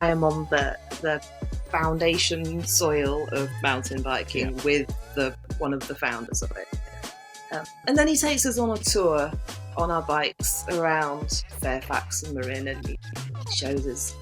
am on the foundation soil of mountain biking with one of the founders of it. And then he takes us on a tour on our bikes around Fairfax and Marin, and he shows us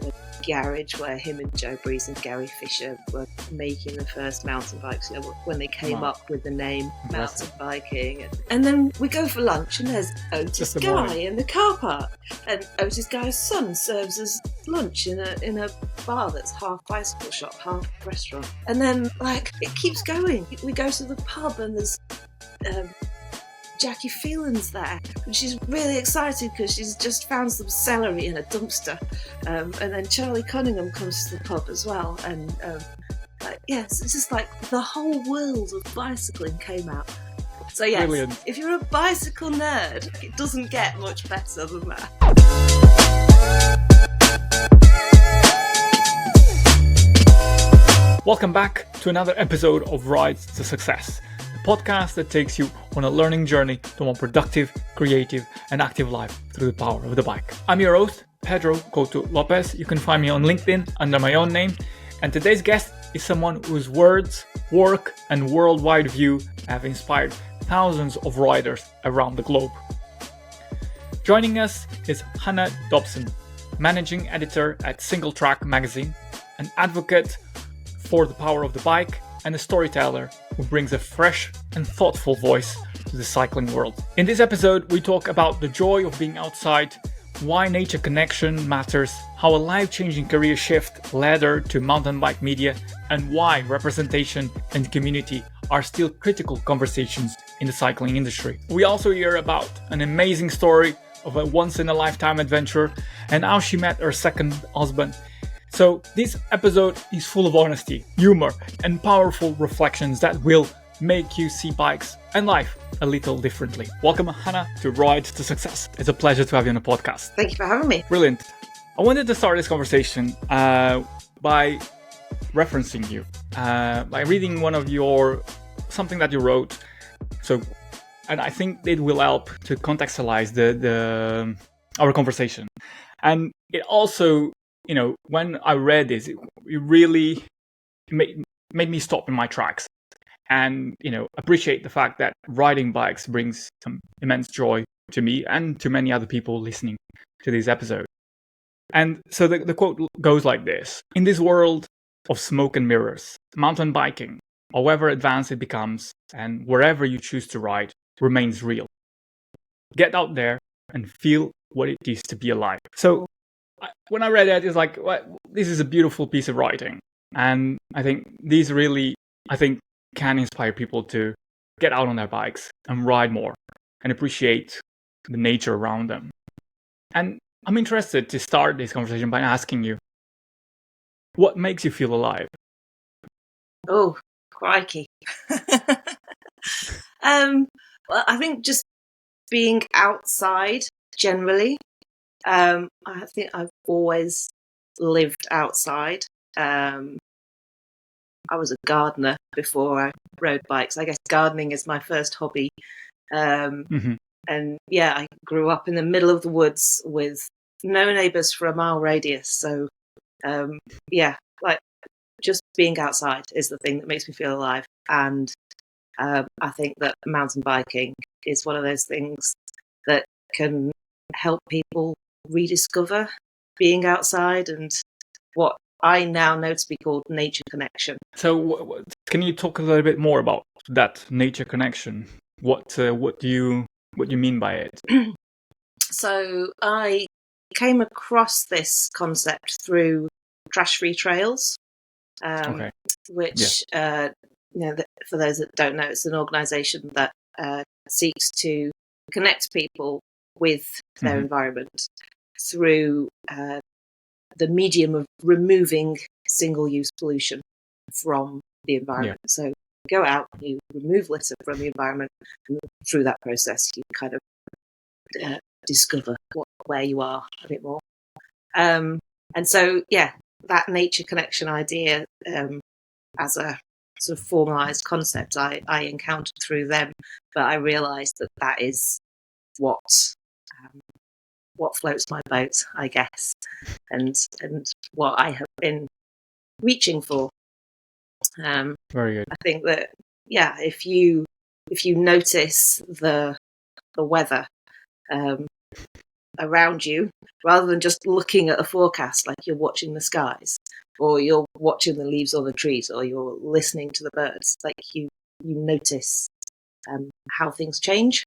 the garage where him and Joe Breeze and Gary Fisher were making the first mountain bikes, when they came up with the name mountain biking. And then we go for lunch, and there's Otis Guy in the car park, and Otis Guy's son serves us lunch in a bar that's half bicycle shop, half restaurant. And then it keeps going. We go to the pub, and there's Jackie Phelan's there, and she's really excited because she's just found some celery in a dumpster. And then Charlie Cunningham comes to the pub as well, and it's just the whole world of bicycling came out. So yes, brilliant. If you're a bicycle nerd, it doesn't get much better than that. Welcome back to another episode of Rides to Success, the podcast that takes you on a learning journey to a more productive, creative, and active life through the power of the bike. I'm your host, Pedro Lopez. You can find me on LinkedIn under my own name. And today's guest is someone whose words, work, and worldwide view have inspired thousands of riders around the globe. Joining us is Hannah Dobson, managing editor at Singletrack magazine, an advocate for the power of the bike, and a storyteller who brings a fresh and thoughtful voice to the cycling world. In this episode, we talk about the joy of being outside, why nature connection matters, how a life-changing career shift led her to mountain bike media, and why representation and community are still critical conversations in the cycling industry. We also hear about an amazing story of a once-in-a-lifetime adventure and how she met her second husband. So this episode is full of honesty, humor, and powerful reflections that will make you see bikes and life a little differently. Welcome, Hannah, to Ride to Success. It's a pleasure to have you on the podcast. Thank you for having me. Brilliant. I wanted to start this conversation by referencing you, by reading something that you wrote. And I think it will help to contextualize our conversation. And it also, when I read this, it really made me stop in my tracks and, appreciate the fact that riding bikes brings some immense joy to me and to many other people listening to this episode. And so the quote goes like this: "In this world of smoke and mirrors, mountain biking, however advanced it becomes and wherever you choose to ride, remains real. Get out there and feel what it is to be alive." So when I read that, it's like, well, this is a beautiful piece of writing. And I think these really, can inspire people to get out on their bikes and ride more and appreciate the nature around them. And I'm interested to start this conversation by asking you, what makes you feel alive? Oh, crikey. Well, I think just being outside generally. I think I've always lived outside. I was a gardener before I rode bikes. I guess gardening is my first hobby. And I grew up in the middle of the woods with no neighbours for a mile radius. So, just being outside is the thing that makes me feel alive. And I think that mountain biking is one of those things that can help people rediscover being outside and what I now know to be called nature connection. So can you talk a little bit more about that nature connection? What do you mean by it? So I came across this concept through Crash Free Trails, which for those that don't know, it's an organisation that seeks to connect people with their environment through the medium of removing single-use pollution from the environment. Yeah. So you go out, you remove litter from the environment, and through that process you kind of discover where you are a bit more. And so, that nature connection idea as a sort of formalised concept I encountered through them, but I realised that is what what floats my boat, I guess, and what I have been reaching for. Very good. I think that if you notice the weather around you, rather than just looking at a forecast like you're watching the skies, or you're watching the leaves on the trees, or you're listening to the birds, like you notice how things change,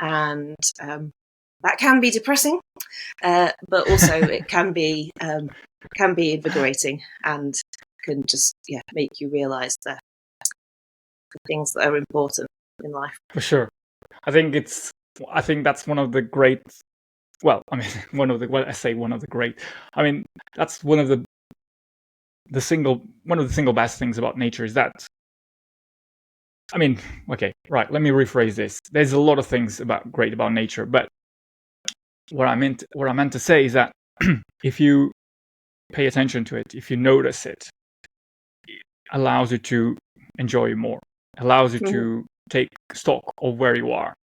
and that can be depressing, but also it can be invigorating, and can just make you realise the things that are important in life. For sure. I think that's one of the great. Well, I mean, I say one of the great. I mean, that's one of the single best things about nature is that. I mean, okay, right. Let me rephrase this. There's a lot of things great about nature, but what I meant to say is that if you pay attention to it, if you notice it, it allows you to enjoy more. Allows you to take stock of where you are.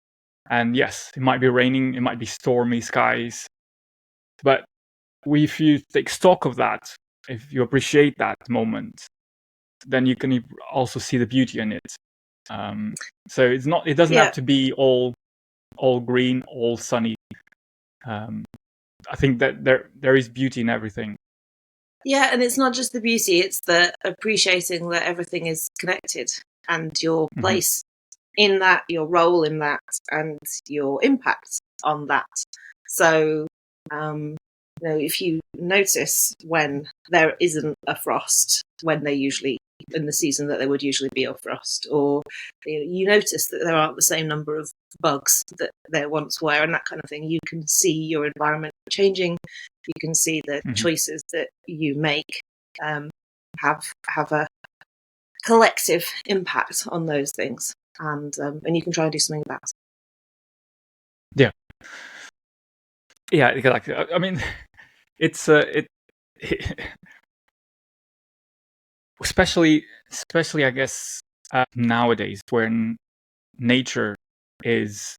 And yes, it might be raining, it might be stormy skies, but if you take stock of that, if you appreciate that moment, then you can also see the beauty in it. So it doesn't have to be all green, all sunny. I think that there is beauty in everything. Yeah, and it's not just the beauty; it's the appreciating that everything is connected, and your place in that, your role in that, and your impact on that. So, if you notice when there isn't a frost, when they usually in the season that there would usually be a frost, or you notice that there aren't the same number of bugs that there once were, and that kind of thing, you can see your environment changing. You can see the choices that you make have a collective impact on those things, and you can try and do something about it. Yeah, exactly. I mean, it's especially I guess nowadays when nature is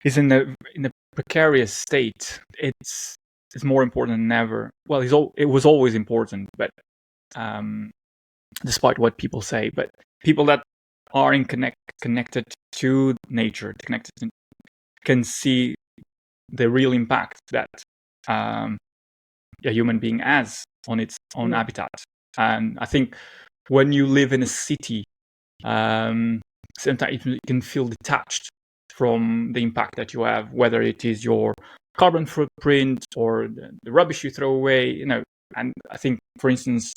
in a precarious state. It's more important than ever. Well, it was always important, but despite what people say, but people that are connected to nature, can see the real impact that a human being has on its own habitat. And I think when you live in a city, sometimes you can feel detached from the impact that you have, whether it is your carbon footprint or the rubbish you throw away, And I think, for instance,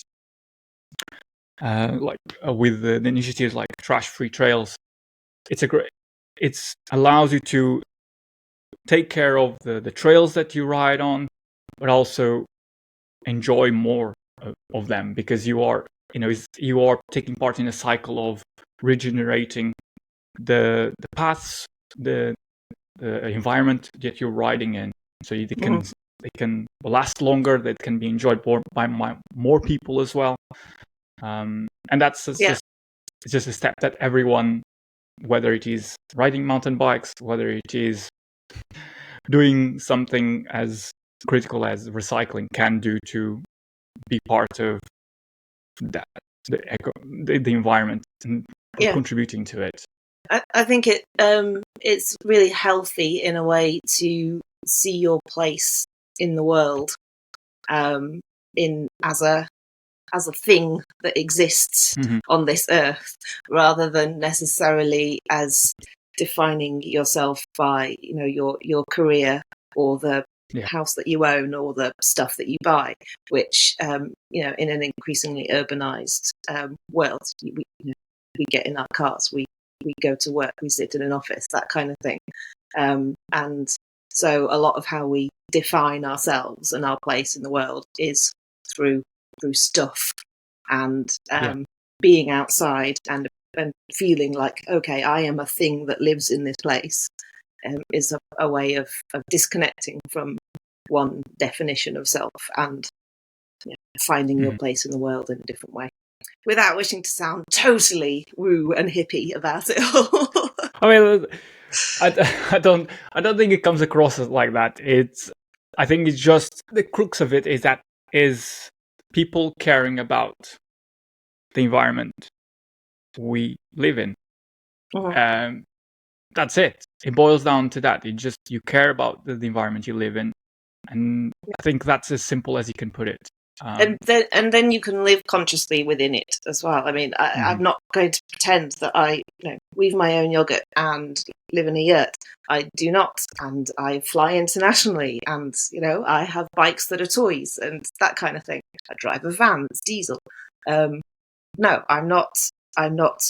with the initiatives like trash-free trails, it allows you to take care of the trails that you ride on, but also enjoy more of them, because you are taking part in a cycle of regenerating the paths, the environment that you're riding in, so they can last longer, that can be enjoyed by more people as well, and that's just a step that everyone, whether it is riding mountain bikes, whether it is doing something as critical as recycling, can do to be part of that, the environment, and contributing to it. I think it's really healthy in a way to see your place in the world, as a thing that exists on this earth, rather than necessarily as defining yourself by your career or the house that you own or the stuff that you buy, which in an increasingly urbanized world, we get in our cars, we go to work, we sit in an office, that kind of thing, and so a lot of how we define ourselves and our place in the world is through stuff, and being outside and feeling like, okay, I am a thing that lives in this place, is a way of disconnecting from one definition of self and finding your place in the world in a different way, without wishing to sound totally woo and hippie about it all. I mean, I don't think it comes across as like that. I think it's just the crux of it is people caring about the environment we live in. Mhm. That's it. It boils down to that. You care about the environment you live in, and I think that's as simple as you can put it. And then you can live consciously within it as well. I mean, I'm not going to pretend that I weave my own yogurt and live in a yurt. I do not, and I fly internationally, and I have bikes that are toys and that kind of thing. I drive a van that's diesel. No, I'm not. I'm not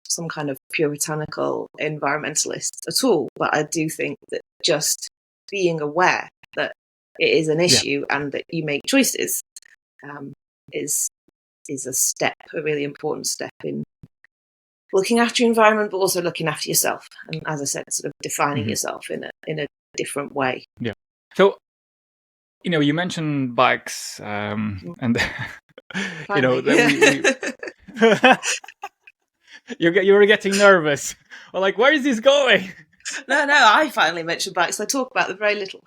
some kind of puritanical environmentalist at all. But I do think that just being aware that it is an issue and that you make choices is a step, a really important step in looking after your environment, but also looking after yourself. And as I said, sort of defining yourself in a different way. Yeah. So, you mentioned bikes, and that you were getting nervous. Or like, where is this going? No, I finally mentioned bikes. I talk about them very little.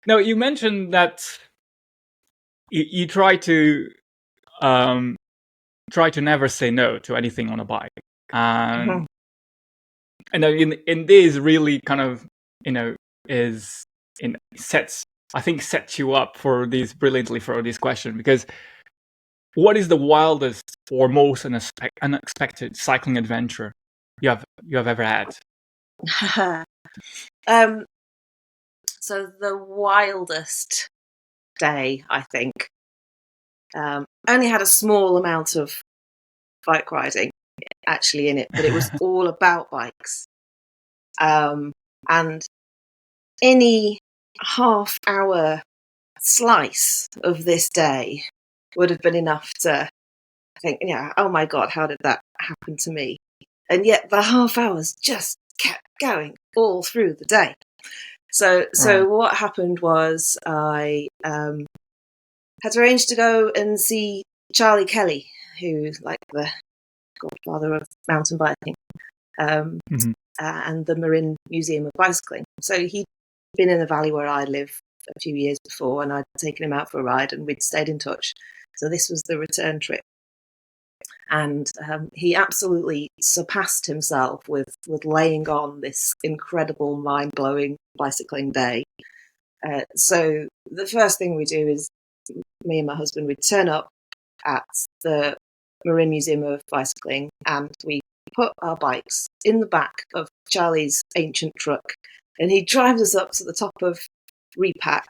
No, you mentioned that you try to never say no to anything on a bike, and in this really kind of sets you up for this brilliantly for this question, because what is the wildest or most unexpected cycling adventure you have ever had? So the wildest day, I think, only had a small amount of bike riding actually in it, but it was all about bikes. And any half-hour slice of this day would have been enough to think, oh my God, how did that happen to me? And yet the half hours just kept going all through the day. So what happened was I had arranged to go and see Charlie Kelly, who's like the godfather of mountain biking, and the Marin Museum of Bicycling. So he'd been in the valley where I live a few years before, and I'd taken him out for a ride, and we'd stayed in touch. So this was the return trip. And he absolutely surpassed himself with laying on this incredible, mind-blowing bicycling day. So the first thing we do is me and my husband would turn up at the Marin Museum of Bicycling, and we put our bikes in the back of Charlie's ancient truck, and he drives us up to the top of Repack,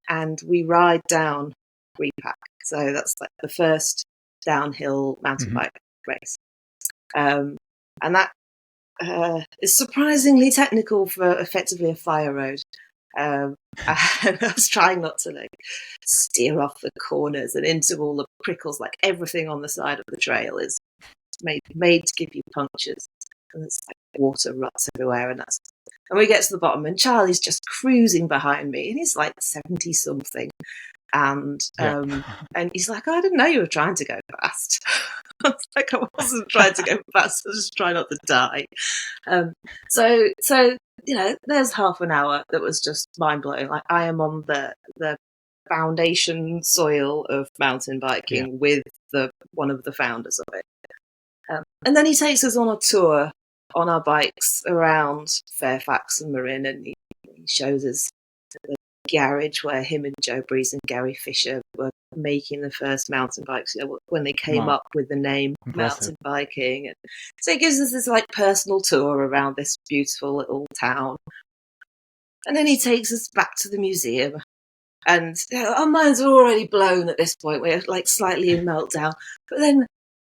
and we ride down Repack. So that's like the first downhill mountain bike race. And that is surprisingly technical for effectively a fire road. And I was trying not to steer off the corners and into all the prickles. Like everything on the side of the trail is made to give you punctures, and there's water ruts everywhere. And we get to the bottom, and Charlie's just cruising behind me, and he's like 70 something. And he's like, I didn't know you were trying to go fast. I was like, I wasn't trying to go fast. I was just trying not to die. So there's half an hour that was just mind blowing. Like I am on the foundation soil of mountain biking with one of the founders of it. And then he takes us on a tour on our bikes around Fairfax and Marin, and he shows us the garage where him and Joe Breeze and Gary Fisher were making the first mountain bikes, when they came up with the name mountain biking. And so he gives us this personal tour around this beautiful little town, and then he takes us back to the museum, and our minds are already blown at this point. We're slightly in meltdown, but then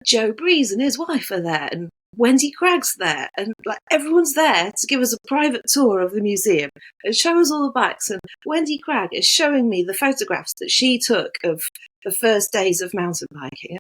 Joe Breeze and his wife are there, and Wendy Cragg's there, and everyone's there to give us a private tour of the museum and show us all the bikes. And Wendy Cragg is showing me the photographs that she took of the first days of mountain biking.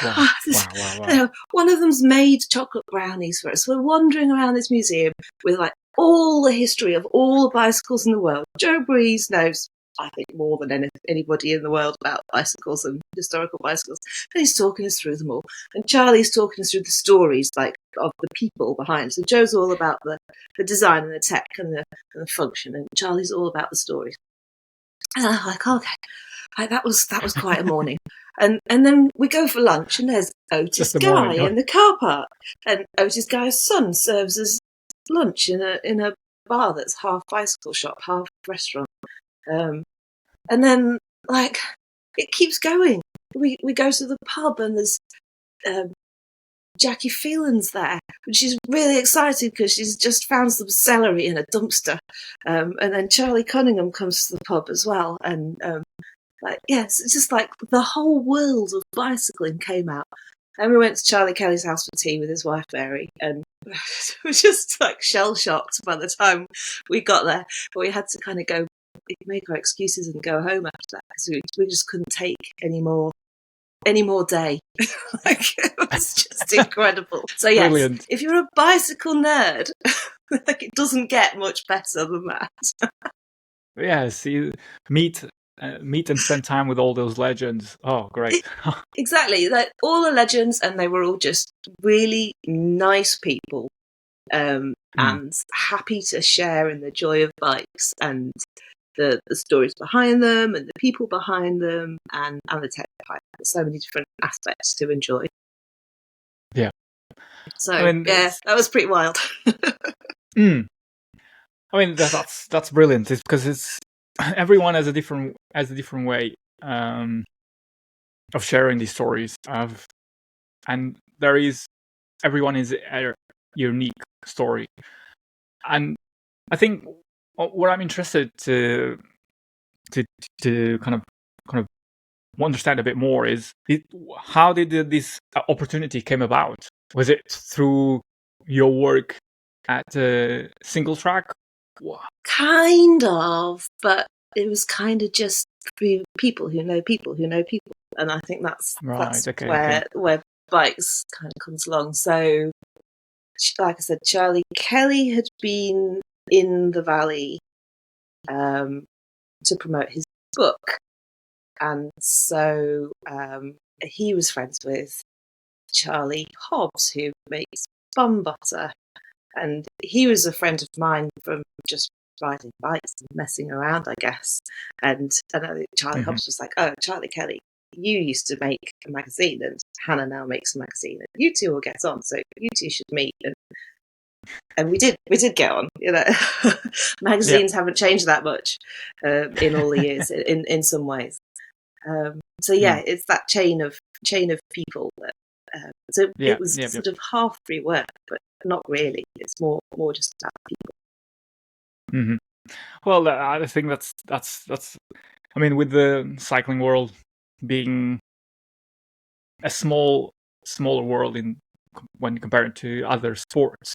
Wow. One of them's made chocolate brownies for us. We're wandering around this museum with all the history of all the bicycles in the world. Joe Breeze knows I think, more than anybody in the world about bicycles and historical bicycles. And he's talking us through them all. And Charlie's talking us through the stories, like, of the people behind. So Joe's all about the design and the tech and the function, and Charlie's all about the stories. And I'm like, okay, like, that was quite a morning. And then we go for lunch, and there's Otis Guy in the car park, and Otis Guy's son serves us lunch in a bar that's half bicycle shop, half restaurant. And then, like, it keeps going. We go to the pub, and there's Jackie Phelan's there, and she's really excited because she's just found some celery in a dumpster. And then Charlie Cunningham comes to the pub as well, and yes, it's just like the whole world of bicycling came out. And we went to Charlie Kelly's house for tea with his wife Mary, and we were just like shell shocked by the time we got there. But we had to kind of go, make our excuses and go home after that, because we just couldn't take any more day. Like, it was just incredible. So yes, brilliant. If you're a bicycle nerd, like, it doesn't get much better than that. Yes, you meet and spend time with all those legends. Oh, great. Exactly, like all the legends, and they were all just really nice people, and happy to share in the joy of bikes and the stories behind them and the people behind them and the tech behind them. There's so many different aspects to enjoy. Yeah. So that was pretty wild. I mean, that's brilliant. It's because it's everyone has a different way of sharing these stories and everyone is a unique story. And I think what I'm interested to kind of understand a bit more is how did this opportunity came about? Was it through your work at Singletrack? Kind of, but it was kind of just through people who know people who know people, and I think that's where bikes kind of comes along. So, like I said, Charlie Kelly had been in the Valley to promote his book, and so he was friends with Charlie Hobbs, who makes bum butter. And he was a friend of mine from just riding bikes and messing around, I guess. And Charlie Hobbs was like, "Oh, Charlie Kelly, you used to make a magazine, and Hannah now makes a magazine, and you two will get on, so you two should meet." And we did get on. You know, magazines haven't changed that much in all the years, in some ways. So it's that chain of people. It was sort of half free work, but not really. It's more just about people. Mm-hmm. Well, I think that's. I mean, with the cycling world being a smaller world when compared to other sports,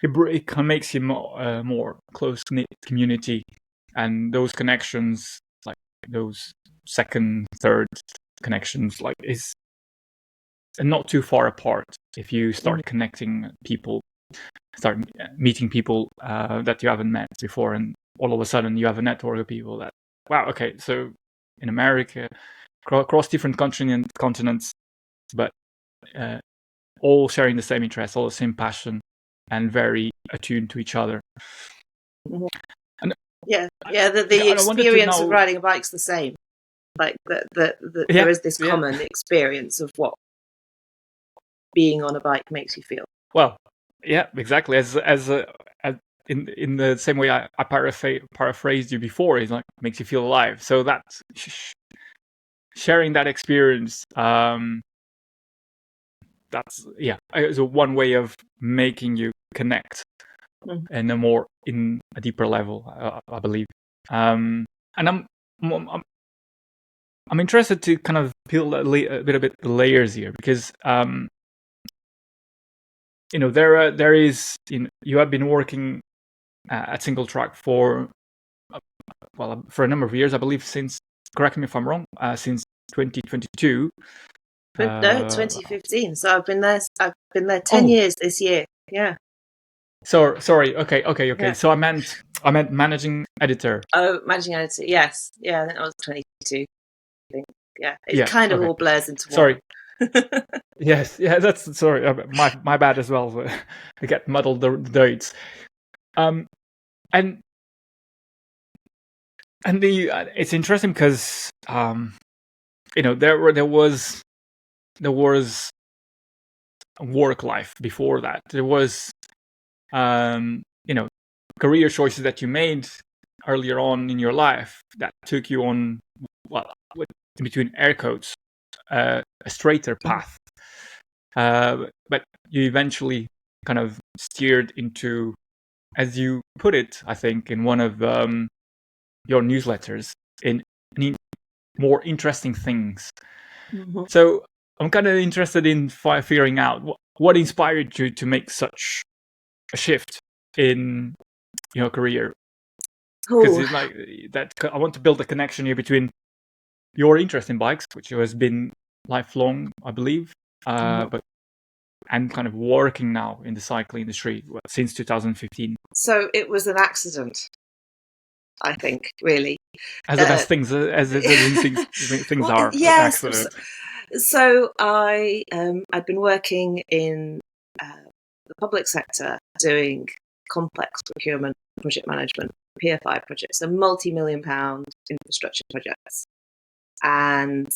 it kind of makes you more close knit community, and those connections, like those second, third connections, like is not too far apart. If you start connecting people, start meeting people that you haven't met before, and all of a sudden you have a network of people that, wow, okay, so in America, across different continents, but all sharing the same interests, all the same passion, and very attuned to each other. And the experience of riding a bike's the same. Like there is this common experience of what being on a bike makes you feel. Well, yeah, exactly. As in the same way I paraphrased you before, it like makes you feel alive. So that's sharing that experience. That's is one way of making you connect in a deeper level, I believe. And I'm interested to kind of peel a bit the layers here, because there is you have been working at Singletrack for a number of years, I believe, since, correct me if I'm wrong, since 2022. No, 2015. So I've been there 10 years this year. Yeah. So sorry. Okay. Yeah. So I meant I meant managing editor. Oh, managing editor. Yes. Yeah, I think I was 22. I think. Yeah, it Yeah. kind of Okay. all blurs into one. Sorry. Yes. Yeah. That's sorry. My bad as well. I get muddled the dates. And it's interesting because there was work life before that. There was career choices that you made earlier on in your life that took you on, well, in between air quotes, a straighter path. But you eventually kind of steered into, as you put it, I think, in one of your newsletters, in more interesting things. Mm-hmm. So I'm kind of interested in figuring out what inspired you to make such a shift in your career. Because it's like that, I want to build a connection here between your interest in bikes, which has been lifelong, I believe, and kind of working now in the cycling industry since 2015. So it was an accident, I think, really. As things Well, are yes. accidents. So I'd been working in the public sector doing complex procurement, project management, PFI projects, so multi-million-pound infrastructure projects. And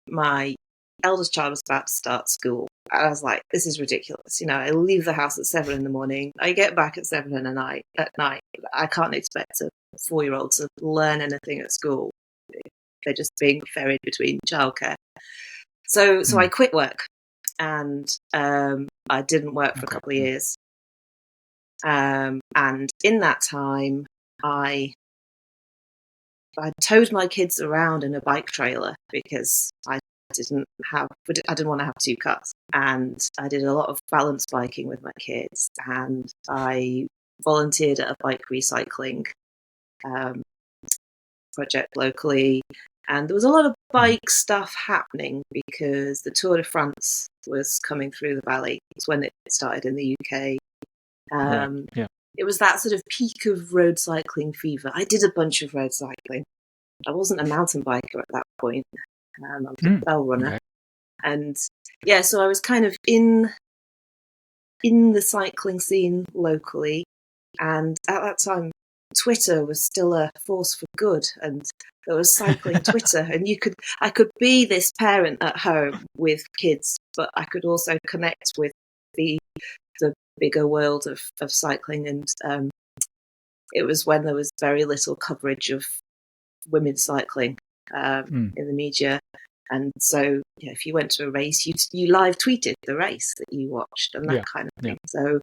my eldest child was about to start school. And I was like, this is ridiculous. I leave the house at 7 a.m. I get back at 7 at night. I can't expect a 4-year-old to learn anything at school. They're just being ferried between childcare. So I quit work, and I didn't work for a couple of years. And in that time, I towed my kids around in a bike trailer because I didn't want to have 2 cars. And I did a lot of balance biking with my kids, and I volunteered at a bike recycling project locally. And there was a lot of bike stuff happening because the Tour de France was coming through the valley. It's when it started in the UK. It was that sort of peak of road cycling fever. I did a bunch of road cycling. I wasn't a mountain biker at that point. I was a trail runner. Okay. And so I was kind of in the cycling scene locally. And at that time, Twitter was still a force for good, and there was cycling Twitter, and I could be this parent at home with kids, but I could also connect with the bigger world of cycling. And it was when there was very little coverage of women cycling in the media. And so if you went to a race, you live tweeted the race that you watched and that kind of thing. So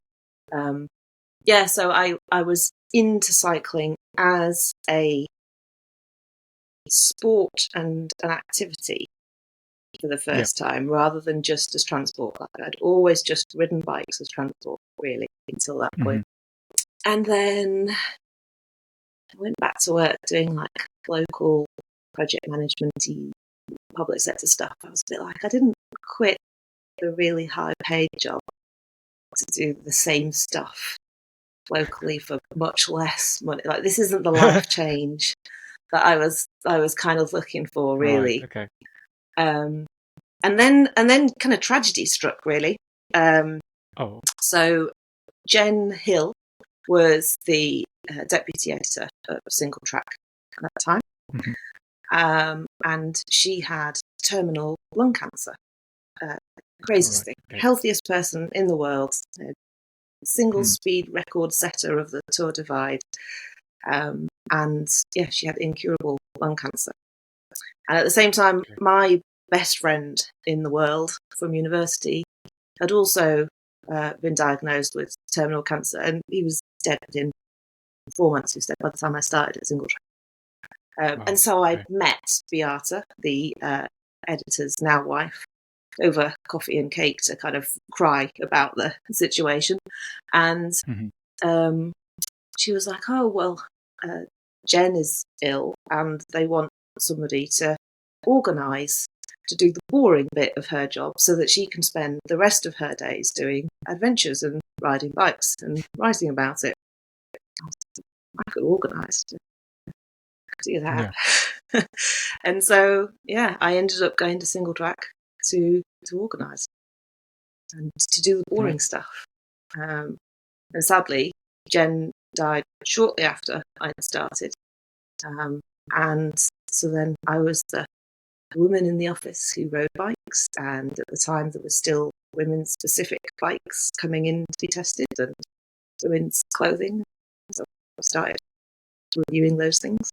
so I was into cycling as a sport and an activity for the first time, rather than just as transport. Like I'd always just ridden bikes as transport, really, until that point. And then I went back to work doing like local project management-y public sector stuff. I was a bit like, I didn't quit the really high paid job to do the same stuff locally for much less money. Like, this isn't the life change that I was kind of looking for, really. Right, okay. And then kind of tragedy struck, really. So Jen Hill was the deputy editor of Singletrack at that time. And she had terminal lung cancer. Craziest thing. Okay. Healthiest person in the world. Single speed record setter of the Tour Divide. And she had incurable lung cancer. And at the same time, my best friend in the world from university had also been diagnosed with terminal cancer, and he was dead within 4 months, he said, by the time I started at Singletrack. And so I met Beata, the editor's now wife, over coffee and cake to kind of cry about the situation. And she was like, oh, well, Jen is ill and they want somebody to organise to do the boring bit of her job so that she can spend the rest of her days doing adventures and riding bikes and writing about it. I could organise to do that. Yeah. And so, I ended up going to Singletrack to organise and to do the boring stuff. And sadly, Jen died shortly after I'd started. And so then I was the woman in the office who rode bikes, and at the time there was still women-specific bikes coming in to be tested and women's clothing. So I started reviewing those things.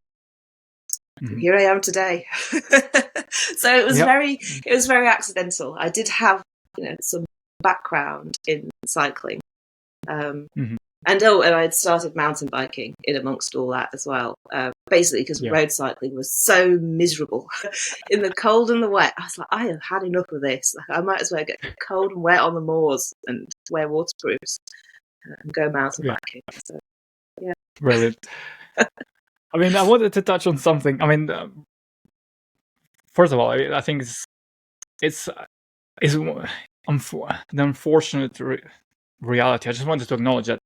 Mm-hmm. Here I am today. So it was very accidental. I did have some background in cycling. And I had started mountain biking in amongst all that as well. Basically, because road cycling was so miserable in the cold and the wet. I was like, I have had enough of this. Like, I might as well get cold and wet on the moors and wear waterproofs and go mountain biking. So, brilliant. I mean, I wanted to touch on something. I mean, first of all, I think it's the unfortunate reality. I just wanted to acknowledge that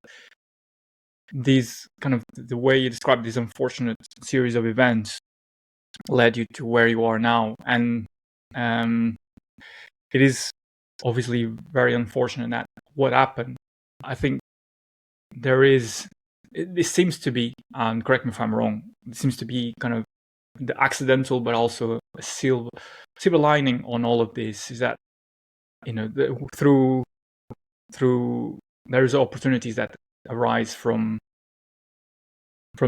these kind of the way you described this unfortunate series of events led you to where you are now, and it is obviously very unfortunate that what happened. I think this seems to be, and correct me if I'm wrong, it seems to be kind of the accidental but also a silver lining on all of this is that through there's opportunities that arise from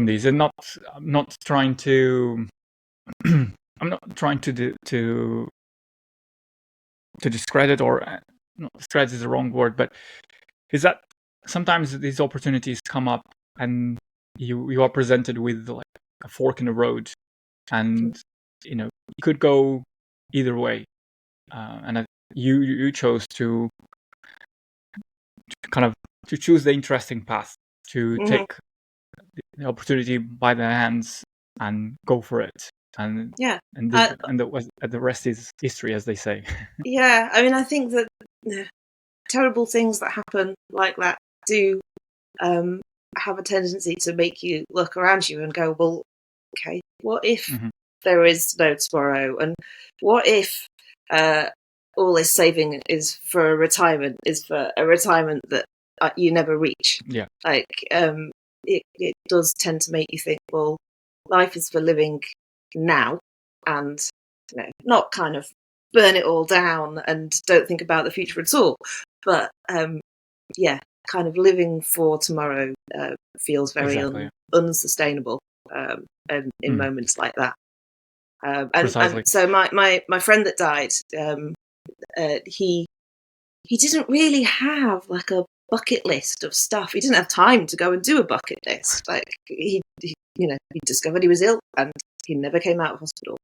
these, and I'm not trying to discredit, or not discredit is the wrong word, but is that sometimes these opportunities come up and you are presented with like a fork in the road, and you could go either way, and you chose to kind of to choose the interesting path, to take the opportunity by the hands and go for it, and the rest is history, as they say. I mean, I think that terrible things that happen like that do have a tendency to make you look around you and go, well, okay, what if there is no tomorrow, and what if all this saving is for a retirement that you never reach? Like it does tend to make you think, well, life is for living now, and not kind of burn it all down and don't think about the future at all, but kind of living for tomorrow feels very unsustainable in moments like that. And so my friend that died, he didn't really have like a bucket list of stuff. He didn't have time to go and do a bucket list. Like he discovered he was ill and he never came out of hospital.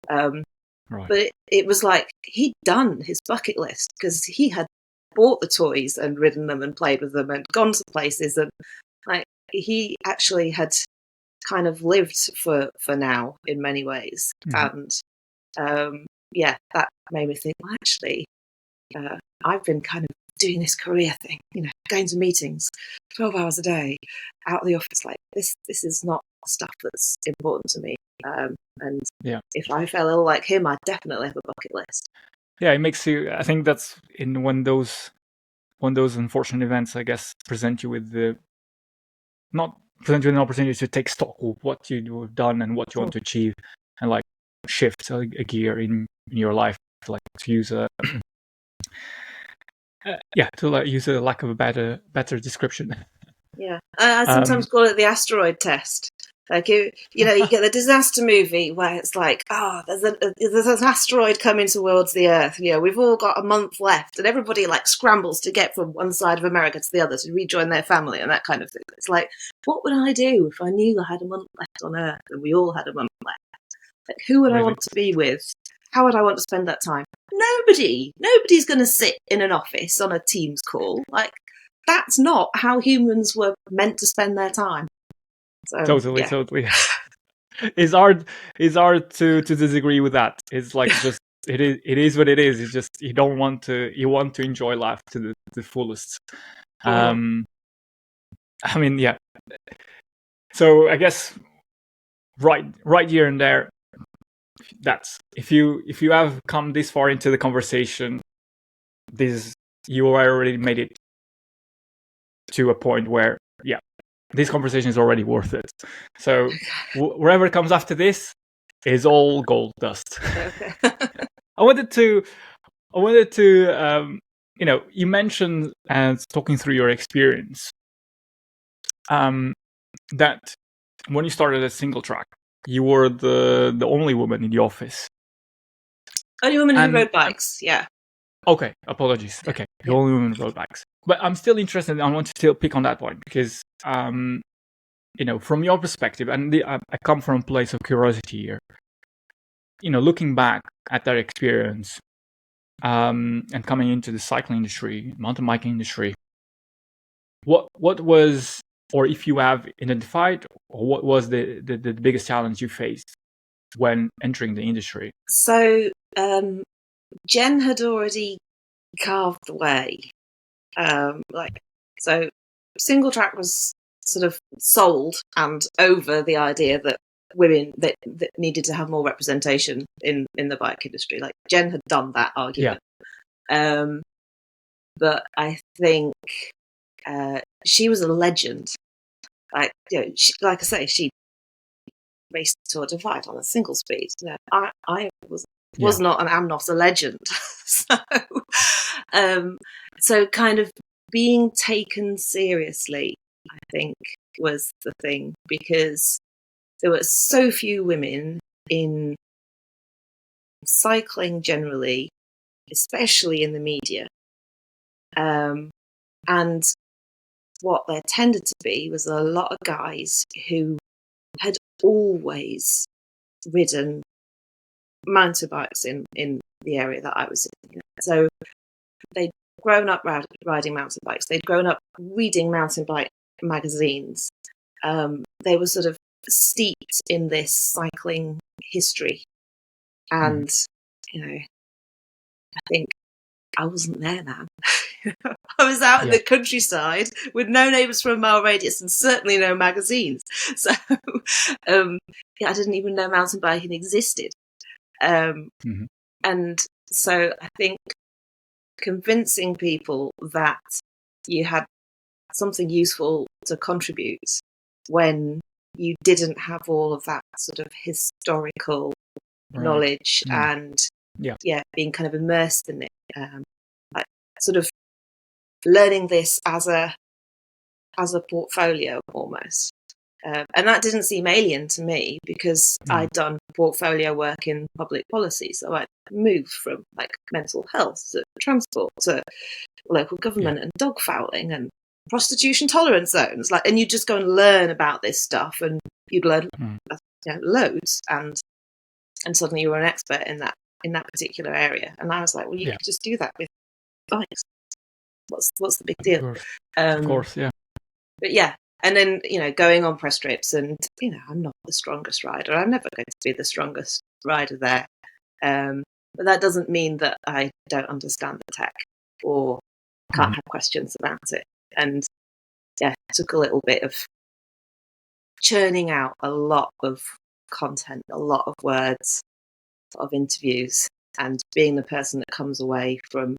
But it was like he'd done his bucket list because he had bought the toys and ridden them and played with them and gone to places, and like he actually had kind of lived for now in many ways. And that made me think, well, actually I've been kind of doing this career thing, going to meetings 12 hours a day out of the office. Like this is not stuff that's important to me. And if I fell ill like him, I'd definitely have a bucket list. It makes you, I think that's when those unfortunate events, I guess, present you with an opportunity to take stock of what you've done and what you want to achieve, and like shift a gear in your life, like to use a use a lack of a better description. I sometimes call it the asteroid test. Like you get the disaster movie where it's like, there's an asteroid coming towards the Earth. We've all got a month left, and everybody like scrambles to get from one side of America to the other to rejoin their family and that kind of thing. It's like, what would I do if I knew I had a month left on Earth and we all had a month left? Like, who would I want to be with? How would I want to spend that time? Nobody's going to sit in an office on a Teams call. Like, that's not how humans were meant to spend their time. So, totally. It's hard to disagree with that. It's like just it is what it is. It's just you want to enjoy life to the fullest. I mean, So I guess right here and there, that's if you have come this far into the conversation, you already made it to a point where this conversation is already worth it. So wherever comes after this is all gold dust. Okay. I wanted to you mentioned, as talking through your experience, that when you started at Singletrack, you were the only woman in the office. Only woman who rode bikes, yeah. Okay, apologies. Okay, the only woman who rode bikes. But I'm still interested, I want to still pick on that point, because, from your perspective, and I come from a place of curiosity here, looking back at that experience, and coming into the cycling industry, mountain biking industry, what was, or if you have identified, or what was the biggest challenge you faced when entering the industry? So Jen had already carved the way. So Singletrack was sort of sold and over the idea that women that needed to have more representation in the bike industry. Like Jen had done that argument. But I think she was a legend. Like, like I say, she raced Tour Divide on a single speed. I was not and am not a legend. So kind of being taken seriously, I think, was the thing, because there were so few women in cycling generally, especially in the media. And what there tended to be was a lot of guys who had always ridden mountain bikes in the area that I was in. So they'd grown up riding mountain bikes. They'd grown up reading mountain bike magazines. They were sort of steeped in this cycling history. And, I think I wasn't there, man. I was out in the countryside with no neighbours for a mile radius and certainly no magazines. So, I didn't even know mountain biking existed. And so I think convincing people that you had something useful to contribute when you didn't have all of that sort of historical knowledge and being kind of immersed in it, like sort of learning this as a portfolio almost. And that didn't seem alien to me, because I'd done portfolio work in public policy. So I moved from like mental health to transport to local government and dog fouling and prostitution tolerance zones. And you just go and learn about this stuff, and you'd learn loads, and suddenly you were an expert in that particular area. And I was like, well, you could just do that with bikes. What's the big deal? Of course, yeah. But yeah. And then, going on press trips, and, I'm not the strongest rider. I'm never going to be the strongest rider there. But that doesn't mean that I don't understand the tech or can't have questions about it. And it took a little bit of churning out a lot of content, a lot of words, a lot of interviews, and being the person that comes away from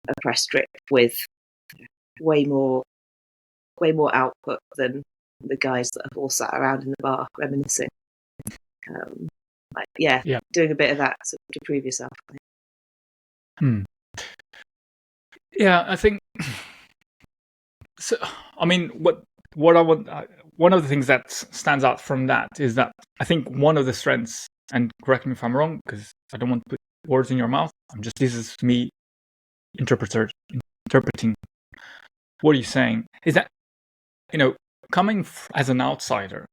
a press trip with way more output than the guys that have all sat around in the bar reminiscing. Doing a bit of that to prove yourself. Yeah, I think so. I mean, what I want, one of the things that stands out from that is that I think one of the strengths, and correct me if I'm wrong, because I don't want to put words in your mouth. This is me interpreting what you're saying, is that, coming as an outsider,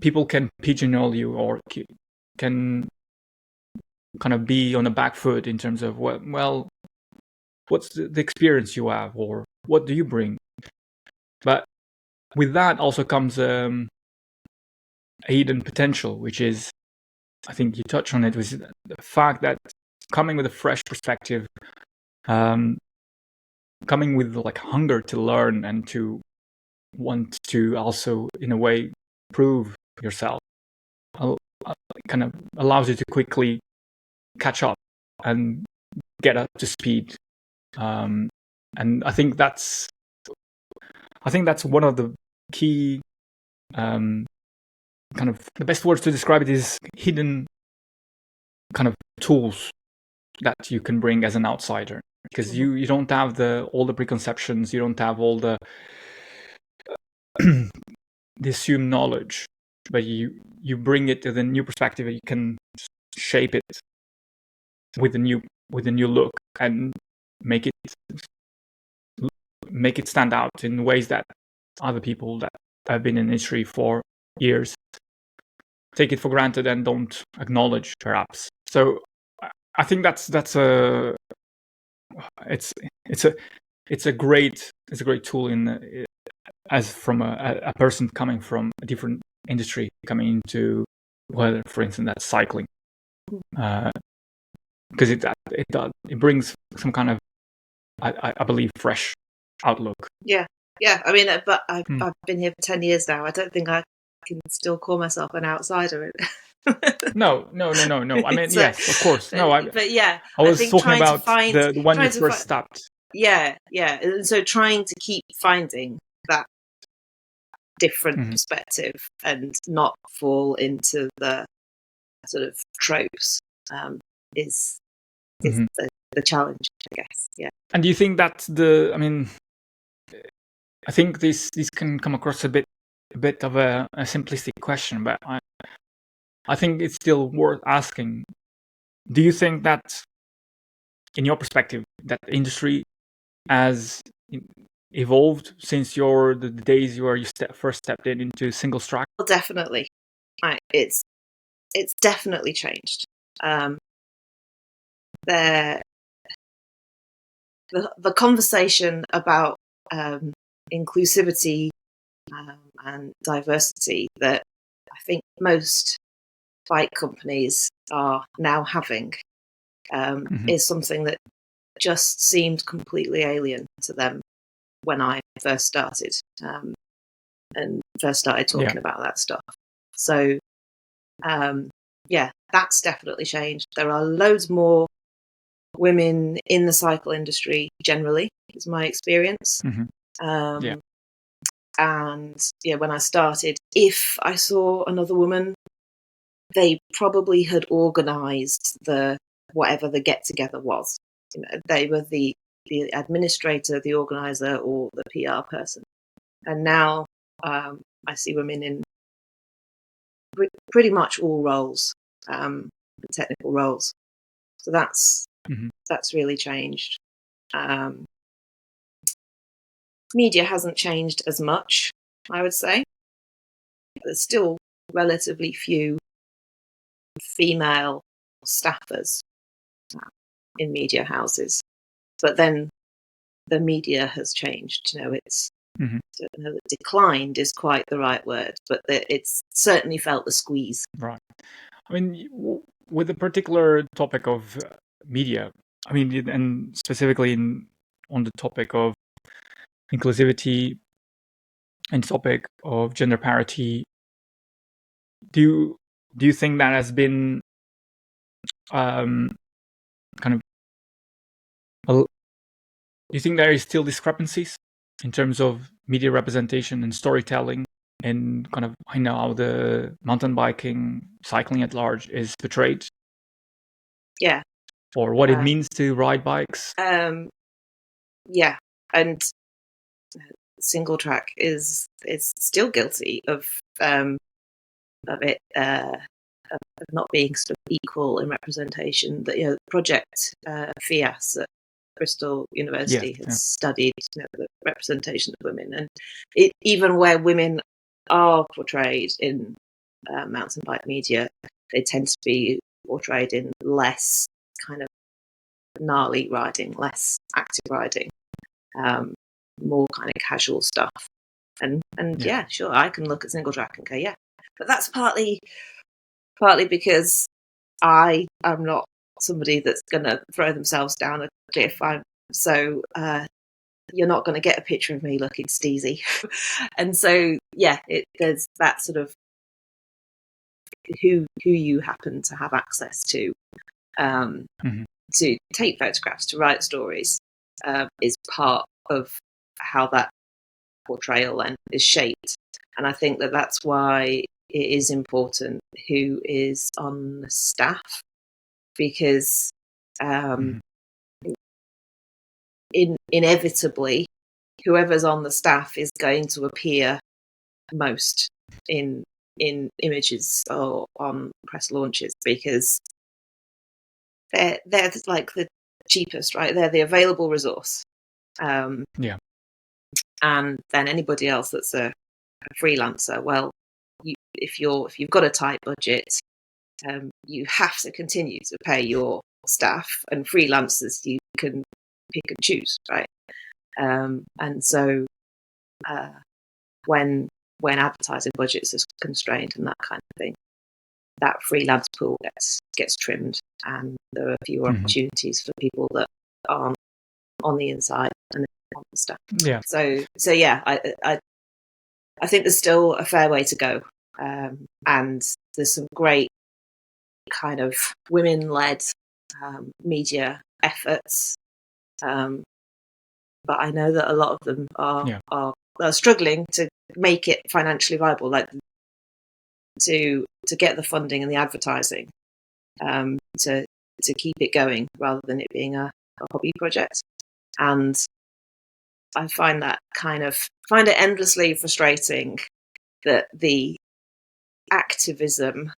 people can pigeonhole you, or can kind of be on the back foot in terms of, well, what's the experience you have, or what do you bring? But with that also comes a hidden potential, which is, I think you touched on it, was the fact that coming with a fresh perspective, coming with like hunger to learn and to want to also, in a way, prove yourself, kind of allows you to quickly catch up and get up to speed. And I think that's one of the key, kind of the best words to describe it is hidden kind of tools that you can bring as an outsider, because you don't have all the preconceptions, you don't have all the the assumed knowledge, but you bring it to the new perspective, and you can shape it with a new look and make it stand out in ways that other people that have been in industry for years take it for granted and don't acknowledge, perhaps. So I think that's a great tool as from a person coming from a different industry, coming into, whether, for instance, that's cycling, because it brings some kind of, I believe, fresh outlook. Yeah. I mean, but I've been here for 10 years now. I don't think I can still call myself an outsider. No. I mean, so, yes, of course. But yeah, I was talking about the one you first stopped. Yeah. And so trying to keep finding that different perspective and not fall into the sort of tropes is the challenge, I guess. Yeah. And do you think that's I think this can come across a bit of a simplistic question, but I think it's still worth asking. Do you think that, in your perspective, that industry has evolved since the days where you first stepped into Singletrack? Well, definitely. It's definitely changed. The conversation about inclusivity and diversity that I think most bike companies are now having is something that just seemed completely alien to them when I first started and first started talking about that stuff. So that's definitely changed. There are loads more women in the cycle industry generally, is my experience. And when I started, if I saw another woman, they probably had organised whatever the get together was. They were the administrator, the organizer, or the PR person. And now I see women in pretty much all roles, technical roles. So that's really changed. Media hasn't changed as much, I would say. There's still relatively few female staffers in media houses, but then the media has changed. It's I don't know that declined is quite the right word, but it's certainly felt the squeeze. Right. I mean, with the particular topic of media, I mean, and specifically on the topic of inclusivity and topic of gender parity, do you think that has been kind of? Do you think there is still discrepancies in terms of media representation and storytelling, and kind of how the mountain biking, cycling at large is portrayed? Yeah. Or what it means to ride bikes? Yeah, and Singletrack is still guilty of it of not being sort of equal in representation. That Project FIAS at Bristol University has studied the representation of women, and even where women are portrayed in mountain bike media, they tend to be portrayed in less kind of gnarly riding, less active riding, more kind of casual stuff. And sure, I can look at Singletrack and go, but that's partly because I am not somebody that's going to throw themselves down a cliff. So you're not going to get a picture of me looking steezy. And so, yeah, there's that sort of who you happen to have access to take photographs, to write stories, is part of how that portrayal then is shaped. And I think that's why it is important who is on the staff, because inevitably whoever's on the staff is going to appear most in images or on press launches, because they're like the cheapest, right? They're the available resource. And then anybody else that's a freelancer, well, if you've got a tight budget, you have to continue to pay your staff, and freelancers you can pick and choose, right? And so when advertising budgets are constrained and that kind of thing, that freelance pool gets trimmed, and there are fewer opportunities for people that aren't on the inside and on the staff. Yeah. So yeah, I think there's still a fair way to go, and there's some great kind of women-led media efforts, but I know that a lot of them are struggling to make it financially viable, like to get the funding and the advertising to keep it going, rather than it being a hobby project. And I find it endlessly frustrating that the activism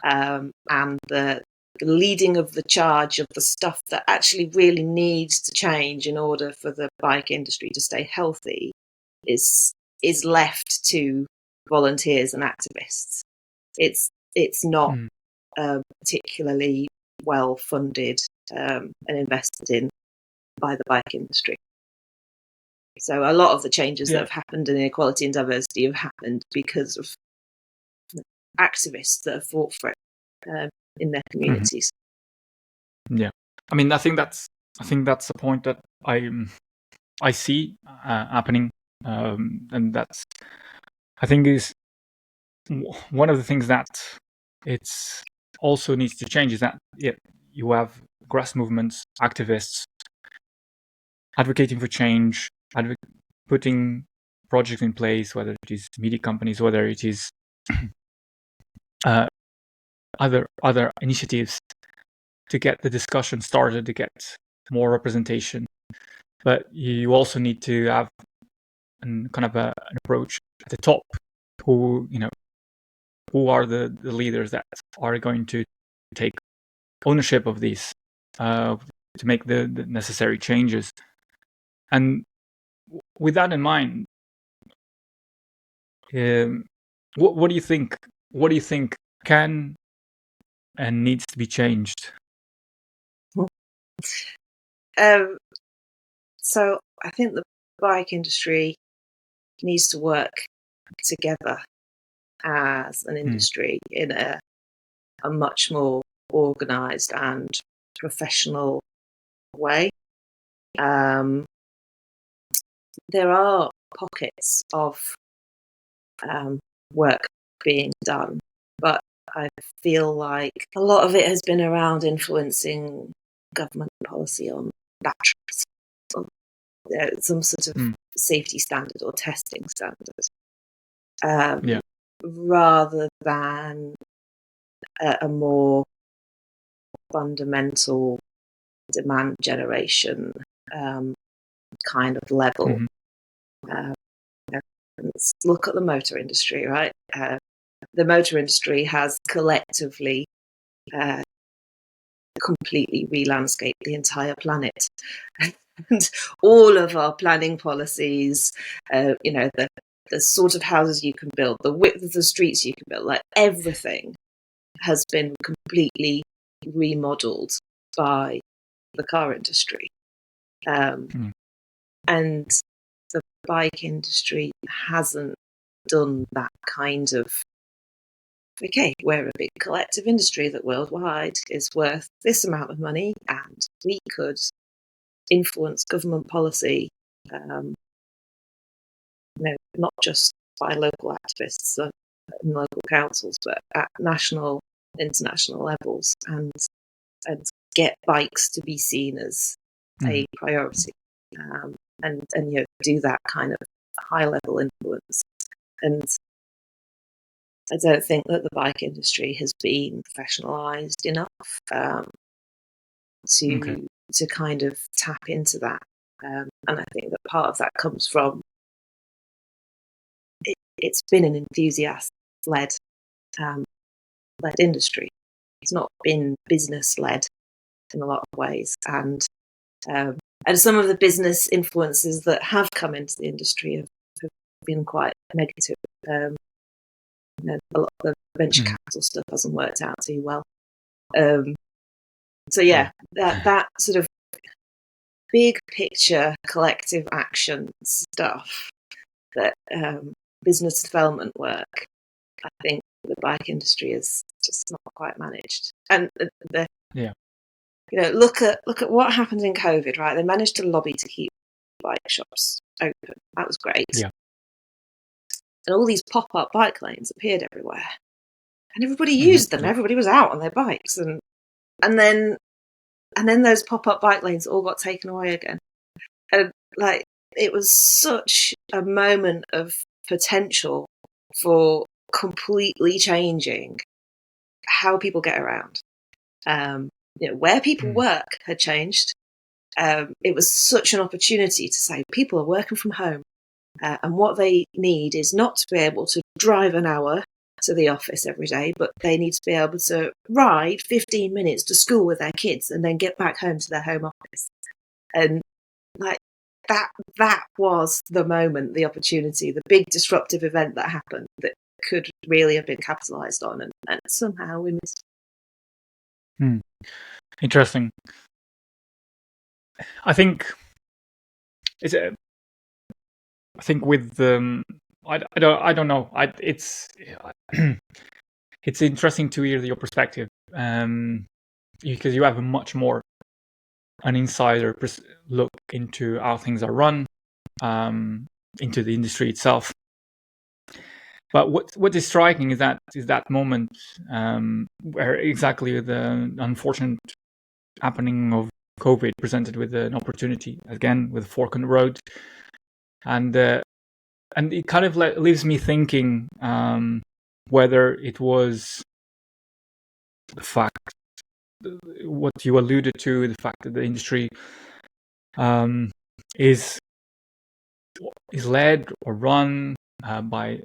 and the leading of the charge of the stuff that actually really needs to change in order for the bike industry to stay healthy is left to volunteers and activists. It's not particularly well funded and invested in by the bike industry. So a lot of the changes that have happened in equality and diversity have happened because of activists that have fought for it in their communities. Yeah, I mean, I think that's a point that I see happening, and that's, I think, is one of the things that it's also needs to change, is that you have grass movements, activists advocating for change, putting projects in place, whether it is media companies, whether it is other initiatives to get the discussion started, to get more representation. But you also need to have an approach at the top, who are the leaders that are going to take ownership of these, to make the necessary changes. And with that in mind, what do you think? What do you think can and needs to be changed? So I think the bike industry needs to work together as an industry in a much more organised and professional way. There are pockets of work being done, but I feel like a lot of it has been around influencing government policy on batteries, or some sort of safety standard or testing standard, rather than a more fundamental demand generation kind of level. Let's look at the motor industry, right? The motor industry has collectively completely re-landscaped the entire planet. And all of our planning policies, the sort of houses you can build, the width of the streets you can build, like everything has been completely remodeled by the car industry. And the bike industry hasn't done that kind of, okay, we're a big collective industry that worldwide is worth this amount of money, and we could influence government policy not just by local activists and local councils, but at national, international levels, and get bikes to be seen as a priority, and do that kind of high level influence. And I don't think that the bike industry has been professionalized enough to kind of tap into that. And I think that part of that comes from it's been an enthusiast-led industry. It's not been business-led in a lot of ways. And some of the business influences that have come into the industry have been quite negative. A lot of the venture capital stuff hasn't worked out too well. That sort of big picture collective action stuff, that business development work, I think the bike industry is just not quite managed. And look at what happened in COVID, right? They managed to lobby to keep bike shops open. That was great. Yeah. And all these pop-up bike lanes appeared everywhere, and everybody used them. Everybody was out on their bikes, and then those pop-up bike lanes all got taken away again. And it was such a moment of potential for completely changing how people get around. Where people work had changed. It was such an opportunity to say people are working from home, and what they need is not to be able to drive an hour to the office every day, but they need to be able to ride 15 minutes to school with their kids and then get back home to their home office. And that was the moment, the opportunity, the big disruptive event that happened that could really have been capitalized on, and somehow we missed it. Interesting. I think with I don't know. It's interesting to hear your perspective, because you have a much more an insider look into how things are run, into the industry itself. But what is striking is that moment where exactly the unfortunate happening of COVID presented with an opportunity, again with a fork in the road, and it kind of leaves me thinking whether it was the fact, what you alluded to, the fact that the industry is led or run by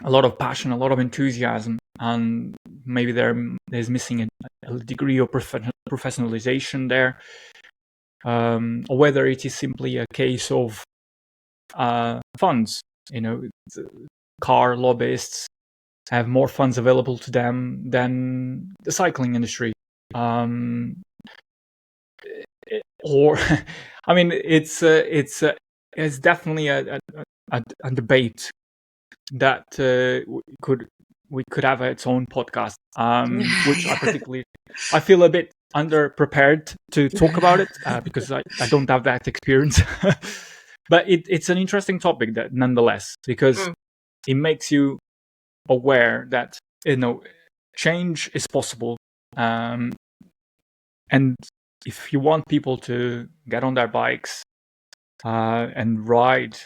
a lot of passion, a lot of enthusiasm, and maybe there's missing a degree of professionalization there, or whether it is simply a case of funds. Car lobbyists have more funds available to them than the cycling industry. Or, I mean, it's definitely a debate that we could have its own podcast, which I feel a bit underprepared to talk about it because I don't have that experience. But it's an interesting topic, that nonetheless, because it makes you aware that change is possible, and if you want people to get on their bikes and ride,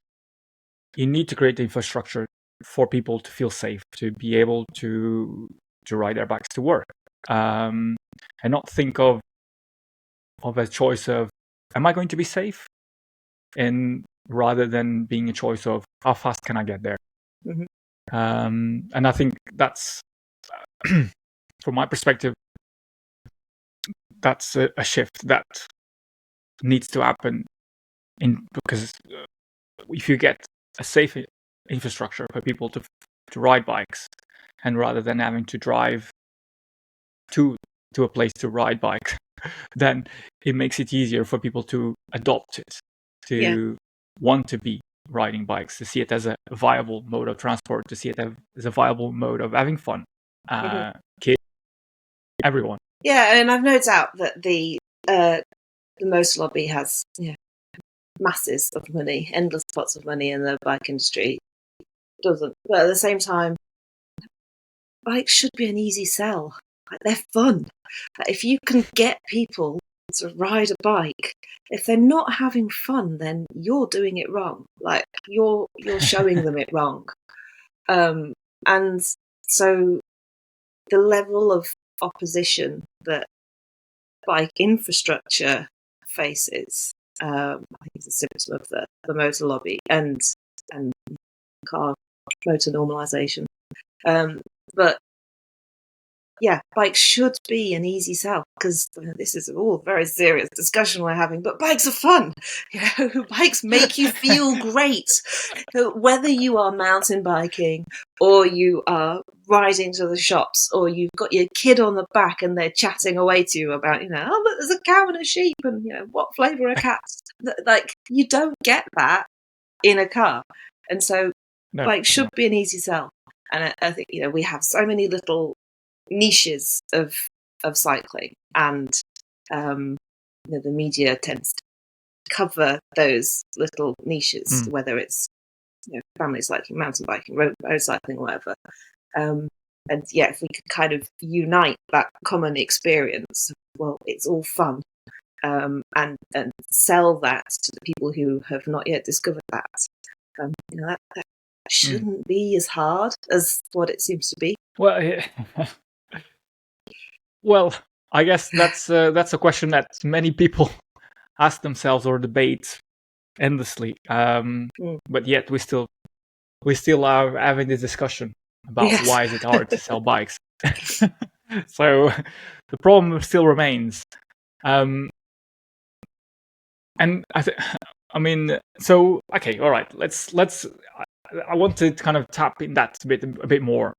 you need to create the infrastructure for people to feel safe, to be able to ride their bikes to work, and not think of a choice of, am I going to be safe, and rather than being a choice of, how fast can I get there. And I think that's from my perspective, that's a shift that needs to happen, because if you get a safe infrastructure for people to ride bikes, and rather than having to drive to a place to ride bikes, then it makes it easier for people to adopt it, to want to be riding bikes, to see it as a viable mode of transport, to see it as a viable mode of having fun. Kids, everyone. Yeah, and I've no doubt that the most lobby has masses of money, endless pots of money in the bike industry. Doesn't. But at the same time, bikes should be an easy sell. Like, they're fun. Like, if you can get people to ride a bike, if they're not having fun, then you're doing it wrong. Like, you're showing them it wrong. And so the level of opposition that bike infrastructure faces, I think it's a symptom of the motor lobby and car motor normalisation. But yeah, bikes should be an easy sell, because this is all very serious discussion we're having, but bikes are fun. Bikes make you feel great. Whether you are mountain biking or you are riding to the shops or you've got your kid on the back and they're chatting away to you about, oh, look, there's a cow and a sheep and, what flavour are cats? Like, you don't get that in a car. And so bikes should be an easy sell. And I think, we have so many little niches of cycling, and the media tends to cover those little niches, whether it's family cycling, mountain biking, road cycling, whatever. And yeah, if we could kind of unite that common experience, well, it's all fun, and sell that to the people who have not yet discovered that. That shouldn't be as hard as what it seems to be. Well, yeah. Well, I guess that's a question that many people ask themselves or debate endlessly. But yet we still are having this discussion about why is it hard to sell bikes. So the problem still remains. And so okay, all right. Let's. I want to kind of tap in that a bit more.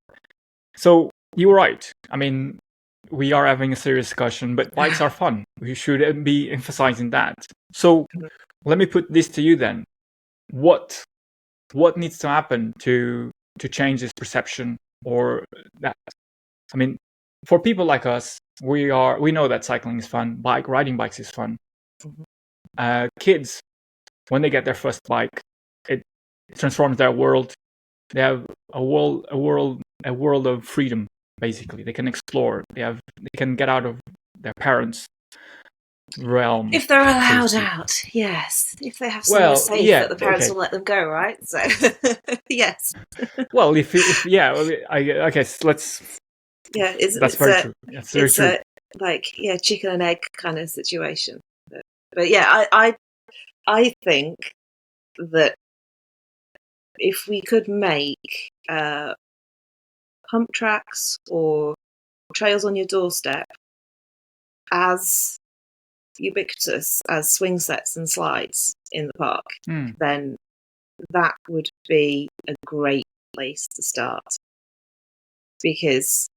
So you're right. I mean, we are having a serious discussion, but bikes are fun. We should be emphasizing that. So let me put this to you then. What needs to happen to change this perception, or that? I mean, for people like us, we know that cycling is fun. Riding bikes is fun. Kids, when they get their first bike, it transforms their world. They have a world of freedom. Basically, they can explore. They can get out of their parents' realm if they're allowed out. Yes, if they have somewhere safe that the parents will let them go, right? So yes. Well, if I guess let's. Yeah, that's very true. That's very true. Like chicken and egg kind of situation. But yeah, I think that if we could make pump tracks or trails on your doorstep as ubiquitous as swing sets and slides in the park, then that would be a great place to start, because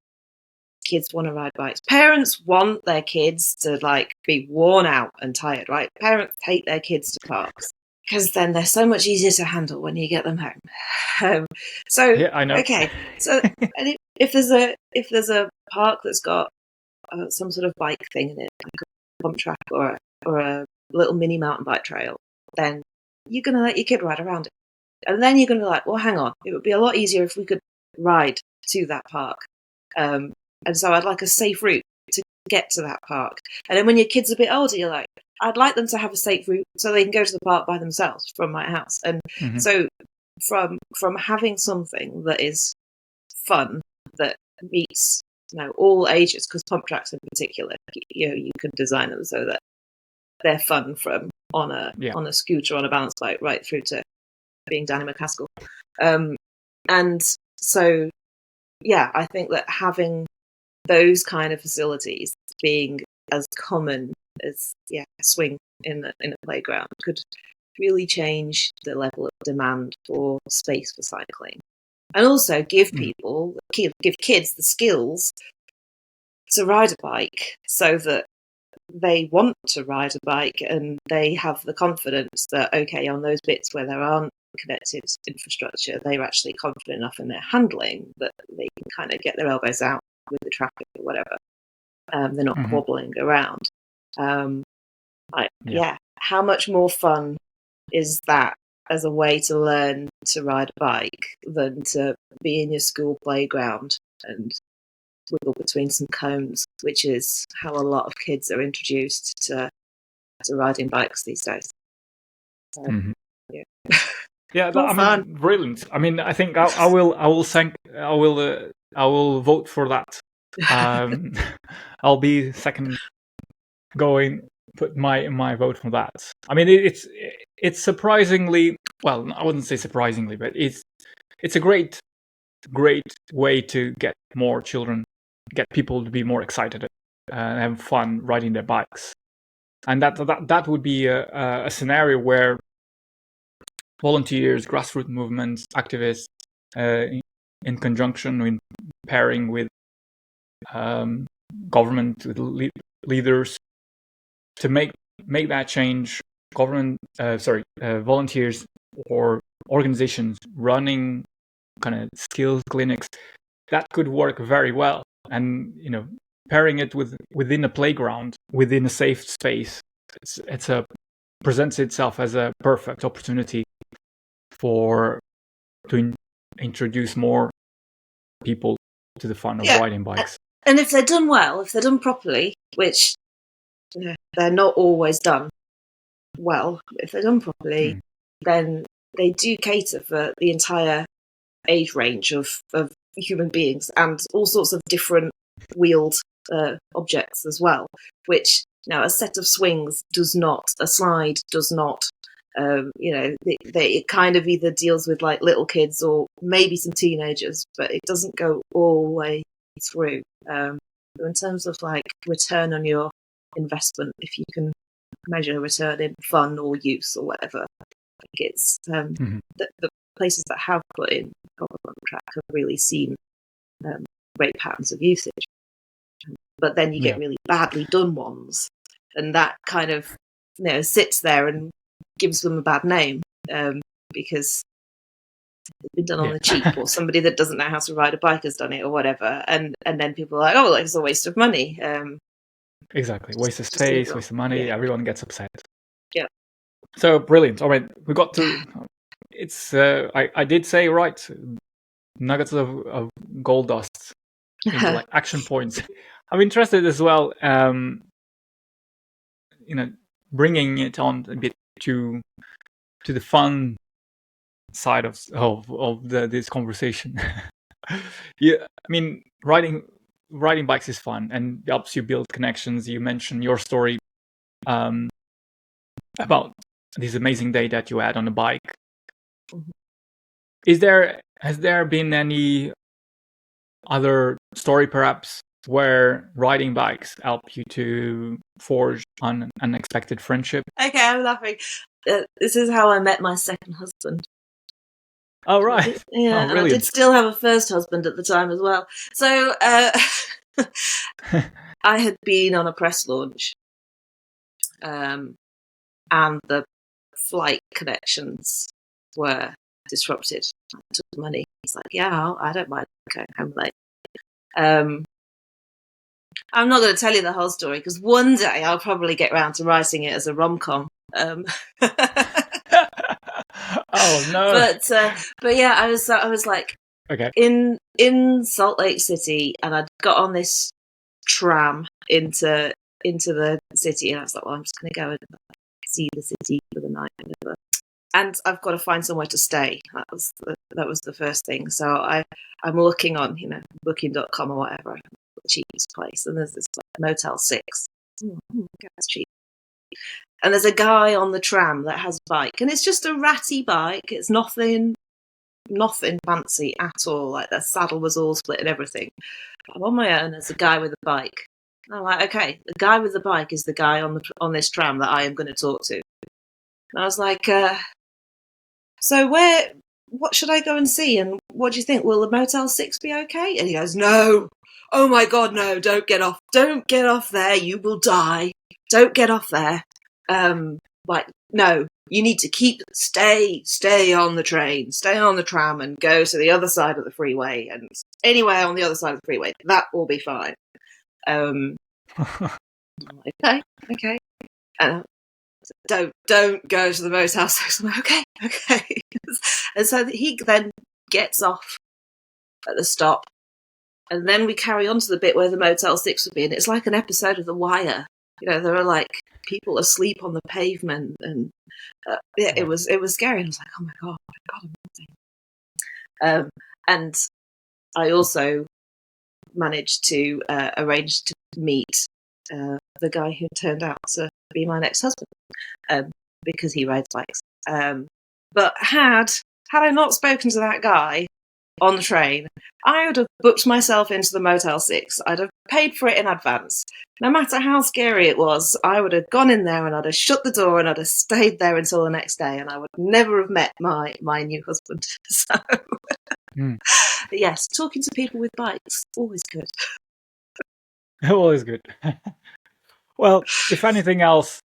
kids want to ride bikes. Parents want their kids to be worn out and tired, right? Parents take their kids to parks because then they're so much easier to handle when you get them home. So yeah, I know. Okay, so and if there's a park that's got some sort of bike thing in it, like a pump track or a little mini mountain bike trail, then you're going to let your kid ride around it. And then you're going to be like, well, hang on, it would be a lot easier if we could ride to that park. And so I'd like a safe route to get to that park. And then when your kid's a bit older, you're like, I'd like them to have a safe route so they can go to the park by themselves from my house. And so from having something that is fun, that meets all ages, because pump tracks in particular, you can design them so that they're fun from on a scooter, on a balance bike, right through to being Danny McCaskill. And so, yeah, I think that having those kind of facilities being as common as a swing in a playground could really change the level of demand for space for cycling, and also give kids the skills to ride a bike, so that they want to ride a bike and they have the confidence that, okay, on those bits where there aren't connected infrastructure, they're actually confident enough in their handling that they can kind of get their elbows out with the traffic or whatever. They're not wobbling around. How much more fun is that as a way to learn to ride a bike than to be in your school playground and wiggle between some cones, which is how a lot of kids are introduced to riding bikes these days. So, yeah. Yeah, More fun. brilliant. I mean, I think I will vote for that. I'll be second going. Put my vote for that. I mean, it's surprisingly, well, I wouldn't say surprisingly, but it's a great way to get more children, get people to be more excited and have fun riding their bikes, and that would be a scenario where volunteers, grassroots movements, activists, in conjunction, in pairing with government, with leaders, to make that change. Volunteers or organizations running kind of skills clinics, that could work very well. And pairing it within a playground, within a safe space, presents itself as a perfect opportunity to introduce more people to the fun of riding bikes. And if they're done well, if they're done properly, which they're not always done well, if they're done properly, then they do cater for the entire age range of human beings and all sorts of different wheeled objects as well, which a set of swings does not, a slide does not. It kind of either deals with like little kids or maybe some teenagers, but it doesn't go all the way through. In terms of like return on your investment, if you can measure return in fun or use or whatever, I think it's the places that have put in proper on track have really seen great patterns of usage. But then you get really badly done ones, and that kind of sits there and gives them a bad name because they've been done on the cheap, or somebody that doesn't know how to ride a bike has done it, or whatever, and then people are like, oh, it's a waste of money. Exactly, waste of space, waste of money. Everyone gets upset. Yeah. So brilliant. All right, we got to. It's I did say right, nuggets of gold dust into like action points. I'm interested as well. Bringing it on a bit to the fun side of this conversation. Yeah, I mean, riding bikes is fun and helps you build connections. You mentioned your story about this amazing day that you had on the bike. Has there been any other story perhaps where riding bikes help you to forge an unexpected friendship? Okay, I'm laughing. This is how I met my second husband. Oh, right. And I did still have a first husband at the time as well. So I had been on a press launch, and the flight connections were disrupted. I took the money. It's like, I don't mind going home late. I'm not going to tell you the whole story because one day I'll probably get round to writing it as a rom-com. Oh no! But yeah, I was like, okay, in Salt Lake City, and I'd got on this tram into the city, and I was like, well, I'm just going to go and see the city for the night, and I've got to find somewhere to stay. That was the first thing. So I'm looking on Booking.com or whatever, the cheapest place, and there's this Motel 6. That's cheap. And there's a guy on the tram that has a bike, and it's just a ratty bike. It's nothing fancy at all. Like the saddle was all split and everything. I'm on my own. There's a guy with a bike. And I'm like, okay, the guy with the bike is the guy on this tram that I am going to talk to. And I was like, so what should I go and see? And what do you think? Will the Motel 6 be okay? And he goes, no. Oh my God, no! Don't get off there. You will die. Don't get off there. No, you need to stay on the train, stay on the tram and go to the other side of the freeway and anywhere on the other side of the freeway. That will be fine. I'm like, okay. don't go to the Motel 6. I'm like, okay. And so he then gets off at the stop, and then we carry on to the bit where the Motel 6 would be, and it's like an episode of The Wire. There are like people asleep on the pavement, and it was scary. And I was like, oh my god, amazing. And I also managed to arrange to meet the guy who turned out to be my next husband, because he rides bikes. But had I not spoken to that guy on the train, I would have booked myself into the Motel 6. I'd have paid for it in advance. No matter how scary it was, I would have gone in there and I'd have shut the door and I'd have stayed there until the next day, and I would never have met my new husband. So, yes, talking to people with bikes, always good. Always good. Well, if anything else,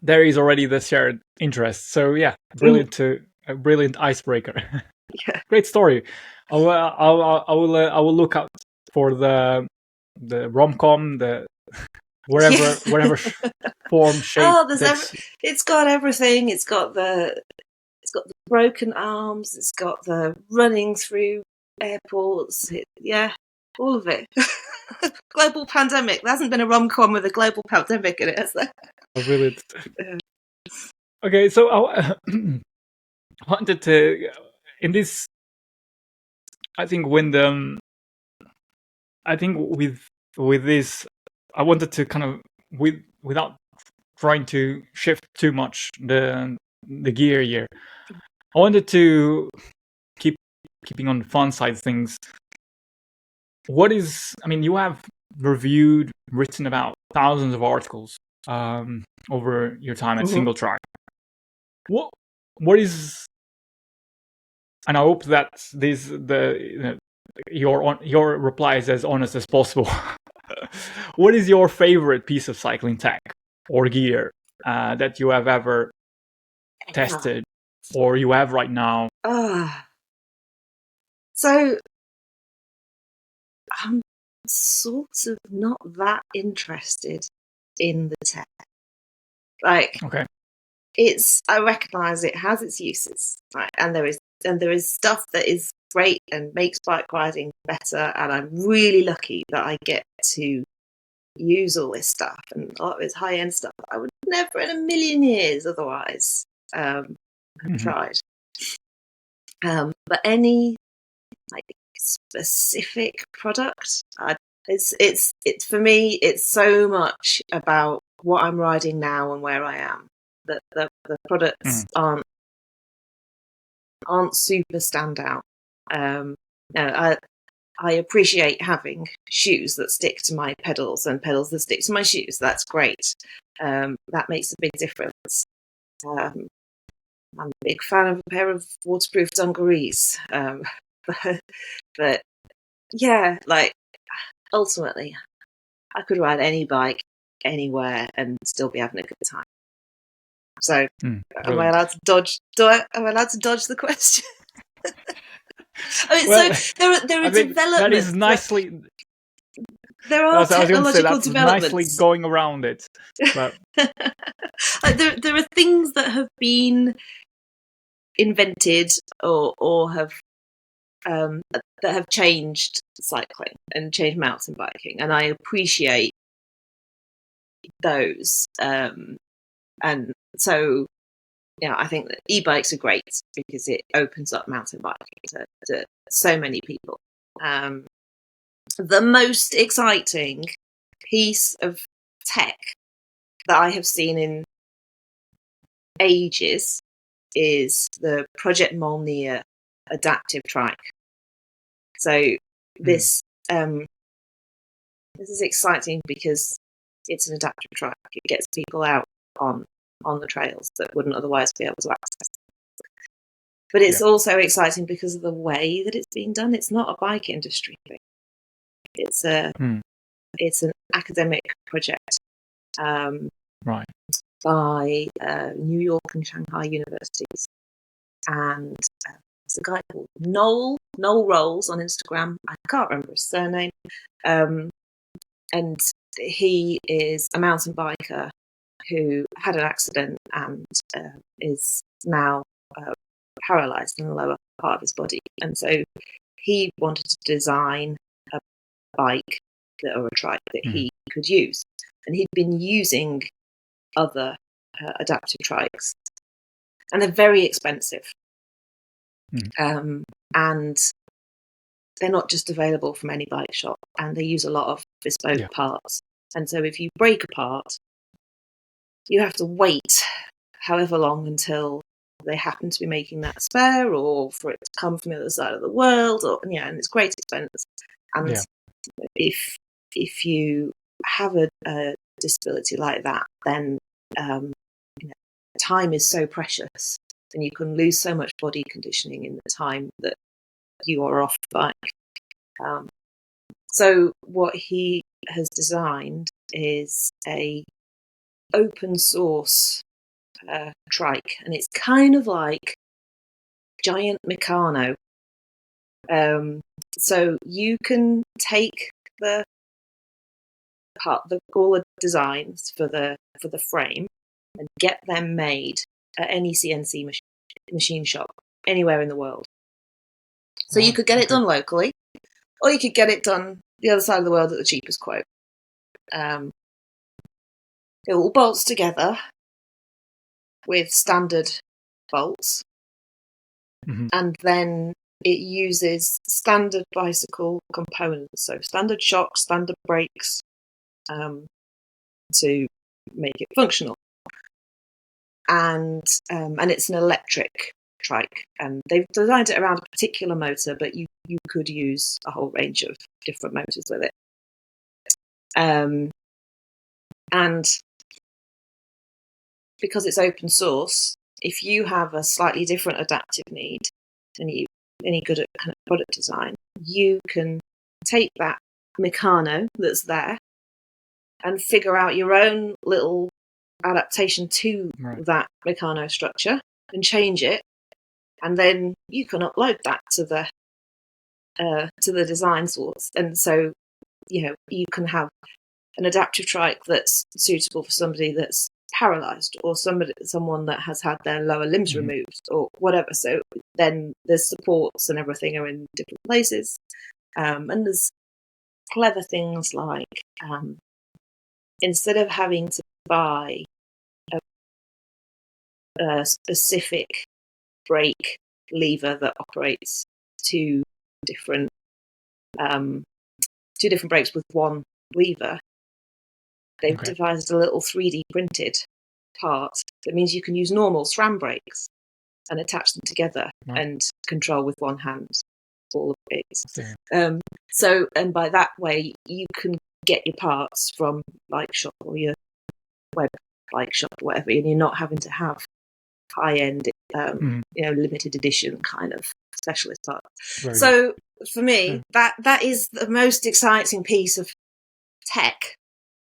there is already the shared interest. So yeah, a brilliant icebreaker. Yeah. Great story. I will look out for the rom-com, the whatever form, shape. Oh, it's got everything. It's got the broken arms. It's got the running through airports. All of it. Global pandemic. There hasn't been a rom-com with a global pandemic in it, has there? Oh, brilliant. Okay, so I wanted to, in this, I think with this, I wanted to kind of, without trying to shift too much the gear here, I wanted to keeping on the fun side of things. You have written about thousands of articles over your time at Singletrack. What is, and I hope that your reply is as honest as possible. What is your favorite piece of cycling tech or gear that you have ever tested or you have right now? So I'm sort of not that interested in the tech. Okay. I recognise it has its uses, right? And there is stuff that is great and makes bike riding better, and I'm really lucky that I get to use all this stuff, and a lot of it's high-end stuff that I would never in a million years otherwise have tried. But any specific product, it's for me, it's so much about what I'm riding now and where I am, that the products aren't super standout. I appreciate having shoes that stick to my pedals and pedals that stick to my shoes. That's great. That makes a big difference. I'm a big fan of a pair of waterproof dungarees. But yeah, ultimately, I could ride any bike anywhere and still be having a good time. So, am I allowed to dodge? Am I allowed to dodge the question? So there are developments. That is nicely. There are technological developments. Nicely going around it. But there are things that have been invented or have that have changed cycling and changed mountain biking, and I appreciate those. And so, I think that e-bikes are great because it opens up mountain biking to so many people. The most exciting piece of tech that I have seen in ages is the Project Molnir adaptive trike. So this is exciting because it's an adaptive trike. It gets people out on the trails that wouldn't otherwise be able to access. But it's also exciting because of the way that it's being done. It's not a bike industry thing. It's an academic project right. by New York and Shanghai universities, and it's a guy called Noel Rolls on Instagram. I can't remember his surname, and he is a mountain biker who had an accident and is now paralysed in the lower part of his body. And so he wanted to design a bike or a trike that he could use. And he'd been using other adaptive trikes. And they're very expensive. And they're not just available from any bike shop. And they use a lot of bespoke parts. And so if you break a part, you have to wait however long until they happen to be making that spare, or for it to come from the other side of the world, or and it's great expense. And if you have a disability like that, then time is so precious, and you can lose so much body conditioning in the time that you are off the bike. So what he has designed is a open source trike, and it's kind of like giant Meccano. So you can take all the designs for the frame and get them made at any CNC machine shop anywhere in the world. So you could get it done locally, or you could get it done the other side of the world at the cheapest quote. It all bolts together with standard bolts, and then it uses standard bicycle components, so standard shocks, standard brakes, to make it functional. And it's an electric trike, and they've designed it around a particular motor, but you could use a whole range of different motors with it. And because it's open source, if you have a slightly different adaptive need and you're any good at kind of product design, you can take that Meccano that's there and figure out your own little adaptation to that Meccano structure and change it, and then you can upload that to the design source. And so you can have an adaptive trike that's suitable for somebody that's paralysed, or someone that has had their lower limbs removed, or whatever. So then there's supports and everything are in different places, and there's clever things like instead of having to buy a specific brake lever that operates two different brakes with one lever, they've devised a little 3D printed part that means you can use normal SRAM brakes and attach them together and control with one hand all the brakes. So, and by that way, you can get your parts from bike shop or your web bike shop or whatever, and you're not having to have high-end, limited edition kind of specialist parts. So for me, that is the most exciting piece of tech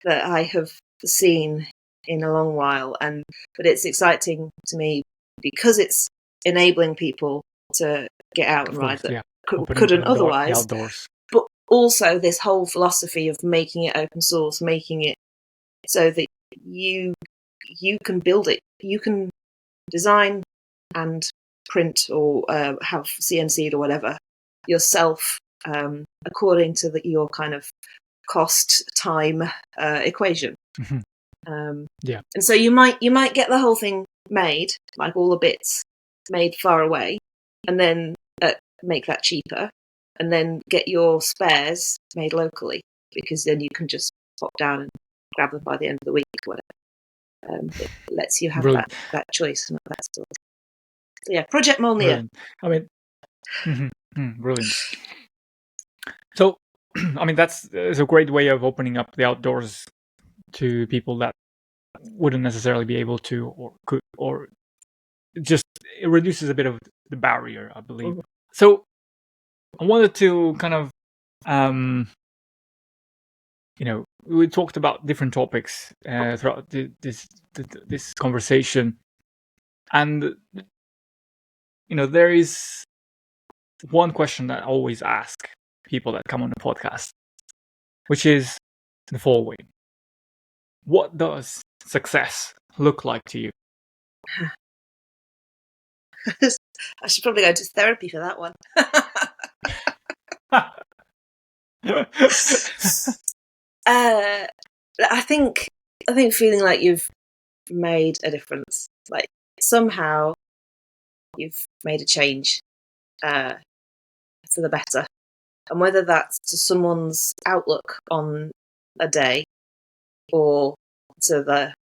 that I have seen in a long while, but it's exciting to me because it's enabling people to get out and ride that couldn't otherwise. But also this whole philosophy of making it open source, making it so that you can build it, you can design and print or have CNC'd or whatever yourself according to your kind of cost time equation. And so you might get the whole thing made, like all the bits made far away, and then make that cheaper, and then get your spares made locally, because then you can just pop down and grab them by the end of the week or whatever. It lets you have that choice and that sort of. So yeah, Project Molnir. I mean, brilliant. So, I mean, that's a great way of opening up the outdoors to people that wouldn't necessarily be able to, or could, or just it reduces a bit of the barrier, I believe. So, I wanted to kind of, we talked about different topics throughout this conversation, and there is one question that I always ask people that come on the podcast, which is the following: what does success look like to you? I should probably go to therapy for that one. I think feeling like you've made a difference, like somehow you've made a change for the better, and whether that's to someone's outlook on a day or to the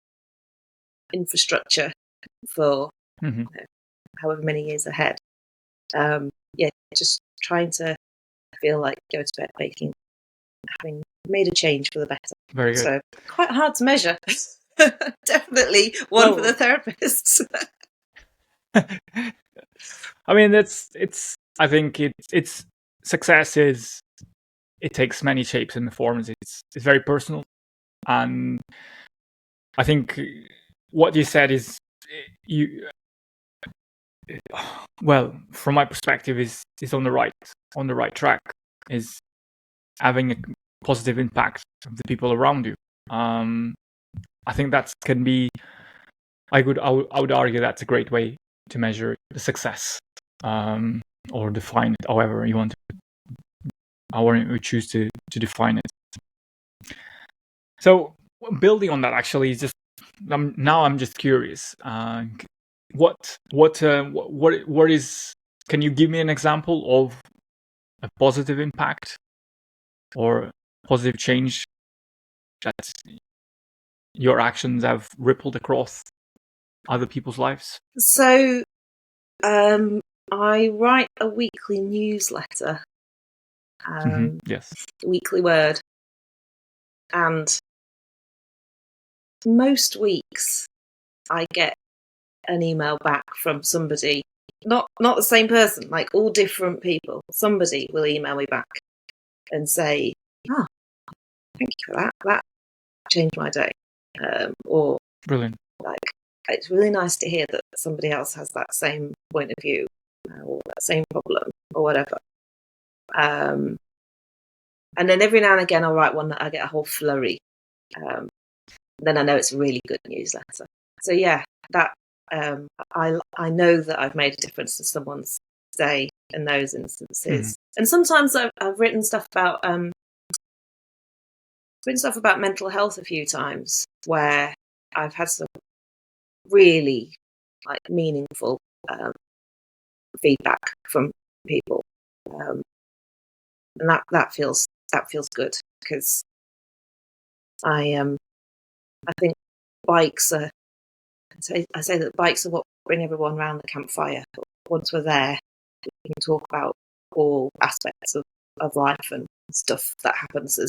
infrastructure for however many years ahead. Just trying to feel like go to bed having made a change for the better. Very good. So quite hard to measure. Definitely one for the therapists. I mean, I think it's success is, it takes many shapes and forms. It's very personal, and I think what you said is well, from my perspective, is on the right track. Is having a positive impact of the people around you. I think that can be. I would argue that's a great way to measure the success, or define it however you want to, however you choose to define it. So building on that, actually, is just I'm just curious. What is? Can you give me an example of a positive impact or positive change that your actions have rippled across other people's lives? So, I write a weekly newsletter. Yes. Weekly Word, and most weeks I get an email back from somebody, not the same person, like all different people. Somebody will email me back and say, "Oh, thank you for that. That changed my day," or Brilliant. Like, it's really nice to hear that somebody else has that same point of view or that same problem or whatever. And then every now and again I'll write one that I get a whole flurry. Then I know it's a really good newsletter. So yeah, that I know that I've made a difference to someone's day in those instances. And sometimes I've written stuff about mental health a few times where I've had some really meaningful feedback from people, and that feels good, because I think bikes are. I say that bikes are what bring everyone around the campfire. But once we're there, we can talk about all aspects of life and stuff that happens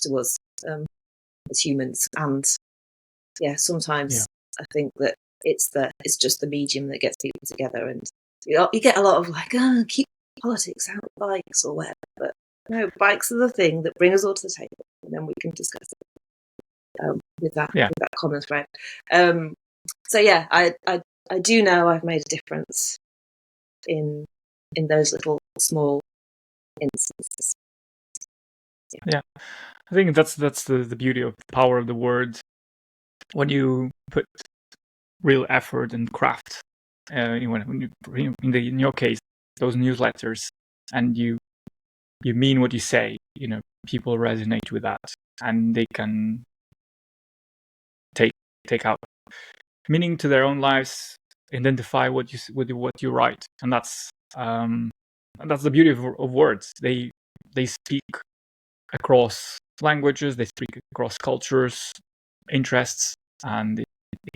to us as humans. And sometimes I think that it's just the medium that gets people together, and you get a lot of keep politics out of bikes or whatever. But no, bikes are the thing that bring us all to the table, and then we can discuss it with that common thread. So yeah, I do know I've made a difference in those little small instances. Yeah, I think that's the beauty of the power of the word. When you put real effort and craft, in your case, those newsletters, and you mean what you say, people resonate with that, and they can take out meaning to their own lives, identify what you write, and that's the beauty of words. They speak across languages, they speak across cultures, interests, and it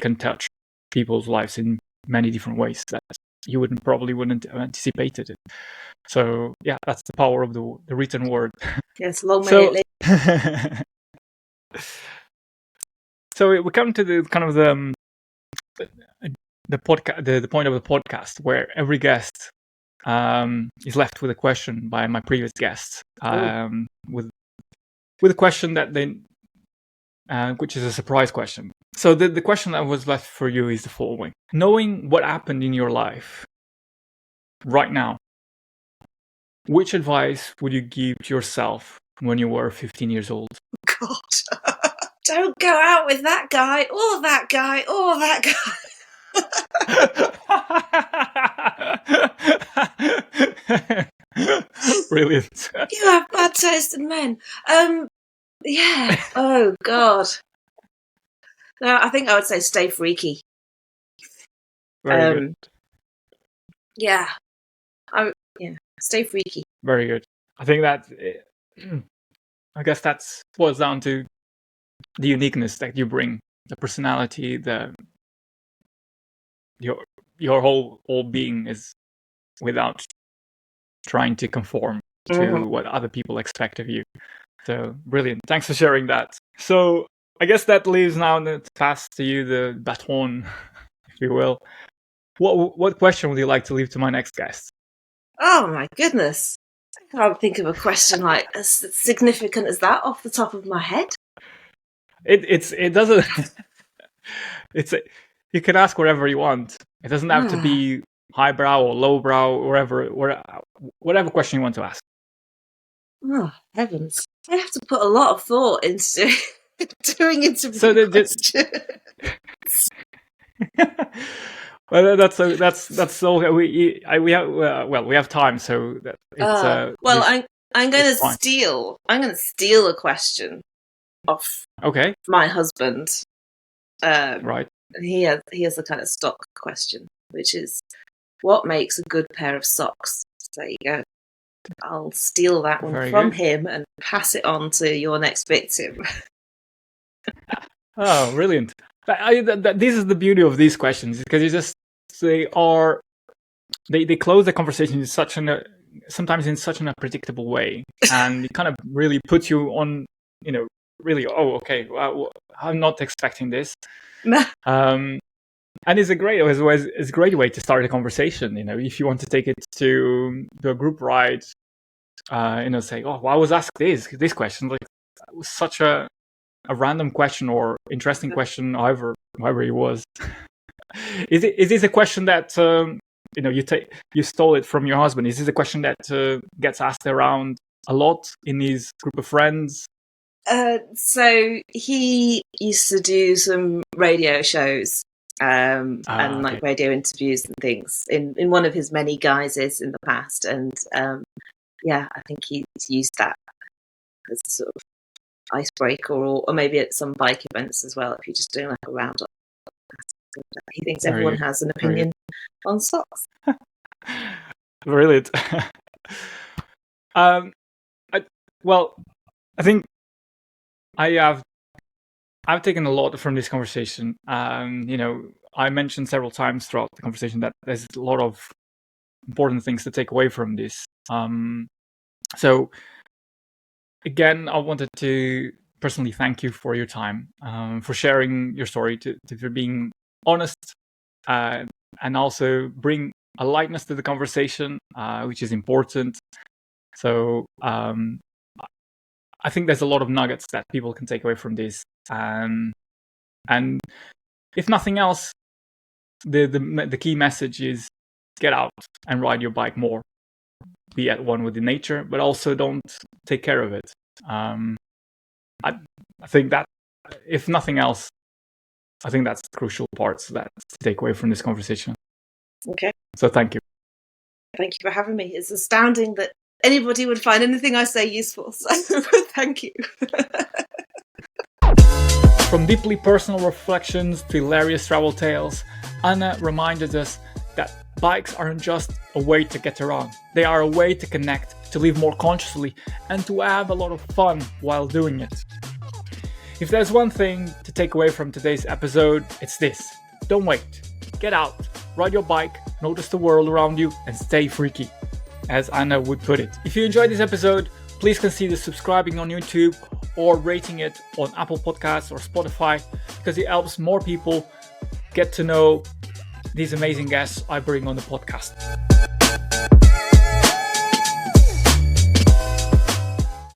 can touch people's lives in many different ways that you probably wouldn't have anticipated it. So yeah, that's the power of the written word. Yes, long may it live. So we come to the kind of the podcast, the point of the podcast, where every guest is left with a question by my previous guests, with a question that they, which is a surprise question. So the question that was left for you is the following: knowing what happened in your life right now, which advice would you give to yourself when you were 15 years old? God, don't go out with that guy or that guy or that guy. Brilliant. You have bad taste in men. Yeah. Oh God. No, I think I would say stay freaky. Very good. Yeah. Stay freaky. Very good. I think that, I guess that's boils down to the uniqueness that you bring, the personality, your whole being is without trying to conform to what other people expect of you. So brilliant. Thanks for sharing that. So I guess that leaves now to pass to you the baton, if you will. What question would you like to leave to my next guest? Oh my goodness. I can't think of a question like as significant as that off the top of my head. It doesn't. You can ask whatever you want. It doesn't have to be highbrow or lowbrow, whatever question you want to ask. Oh heavens! I have to put a lot of thought into doing interview questions. Well, that's all we have time, so it's I'm going to steal. I'm going to steal a question off. Okay. My husband. Right. He has a kind of stock question, which is, what makes a good pair of socks? So there you go. I'll steal that one from him and pass it on to your next victim. Oh, brilliant! This is the beauty of these questions, because they close the conversation in sometimes in such an unpredictable way, and it kind of really puts you on, really. Oh, okay. Well, I'm not expecting this. And it's a great way to start a conversation. If you want to take it to a group ride, say, oh, well, I was asked this question. Like, it was such a random question or interesting question, however it was. Is this a question that you stole it from your husband? Is this a question that gets asked around a lot in his group of friends? So he used to do some radio shows and radio interviews and things in one of his many guises in the past, and I think he's used that as a sort of icebreaker, or maybe at some bike events as well, if you're just doing like a roundup. He thinks everyone has an opinion on socks. Brilliant. I think I've taken a lot from this conversation. I mentioned several times throughout the conversation that there's a lot of important things to take away from this. So again, I wanted to personally thank you for your time, for sharing your story, for being honest, and also bring a lightness to the conversation, which is important. So I think there's a lot of nuggets that people can take away from this, and if nothing else, the key message is get out and ride your bike more, be at one with the nature, but also don't take care of it. I think that, if nothing else, I think that's the crucial parts that to take away from this conversation. Okay. So thank you. Thank you for having me. It's astounding that anybody would find anything I say useful. So thank you. From deeply personal reflections to hilarious travel tales, Anna reminded us that bikes aren't just a way to get around. They are a way to connect, to live more consciously, and to have a lot of fun while doing it. If there's one thing to take away from today's episode, it's this. Don't wait. Get out, ride your bike, notice the world around you, and stay freaky, as Anna would put it. If you enjoyed this episode, please consider subscribing on YouTube or rating it on Apple Podcasts or Spotify, because it helps more people get to know these amazing guests I bring on the podcast.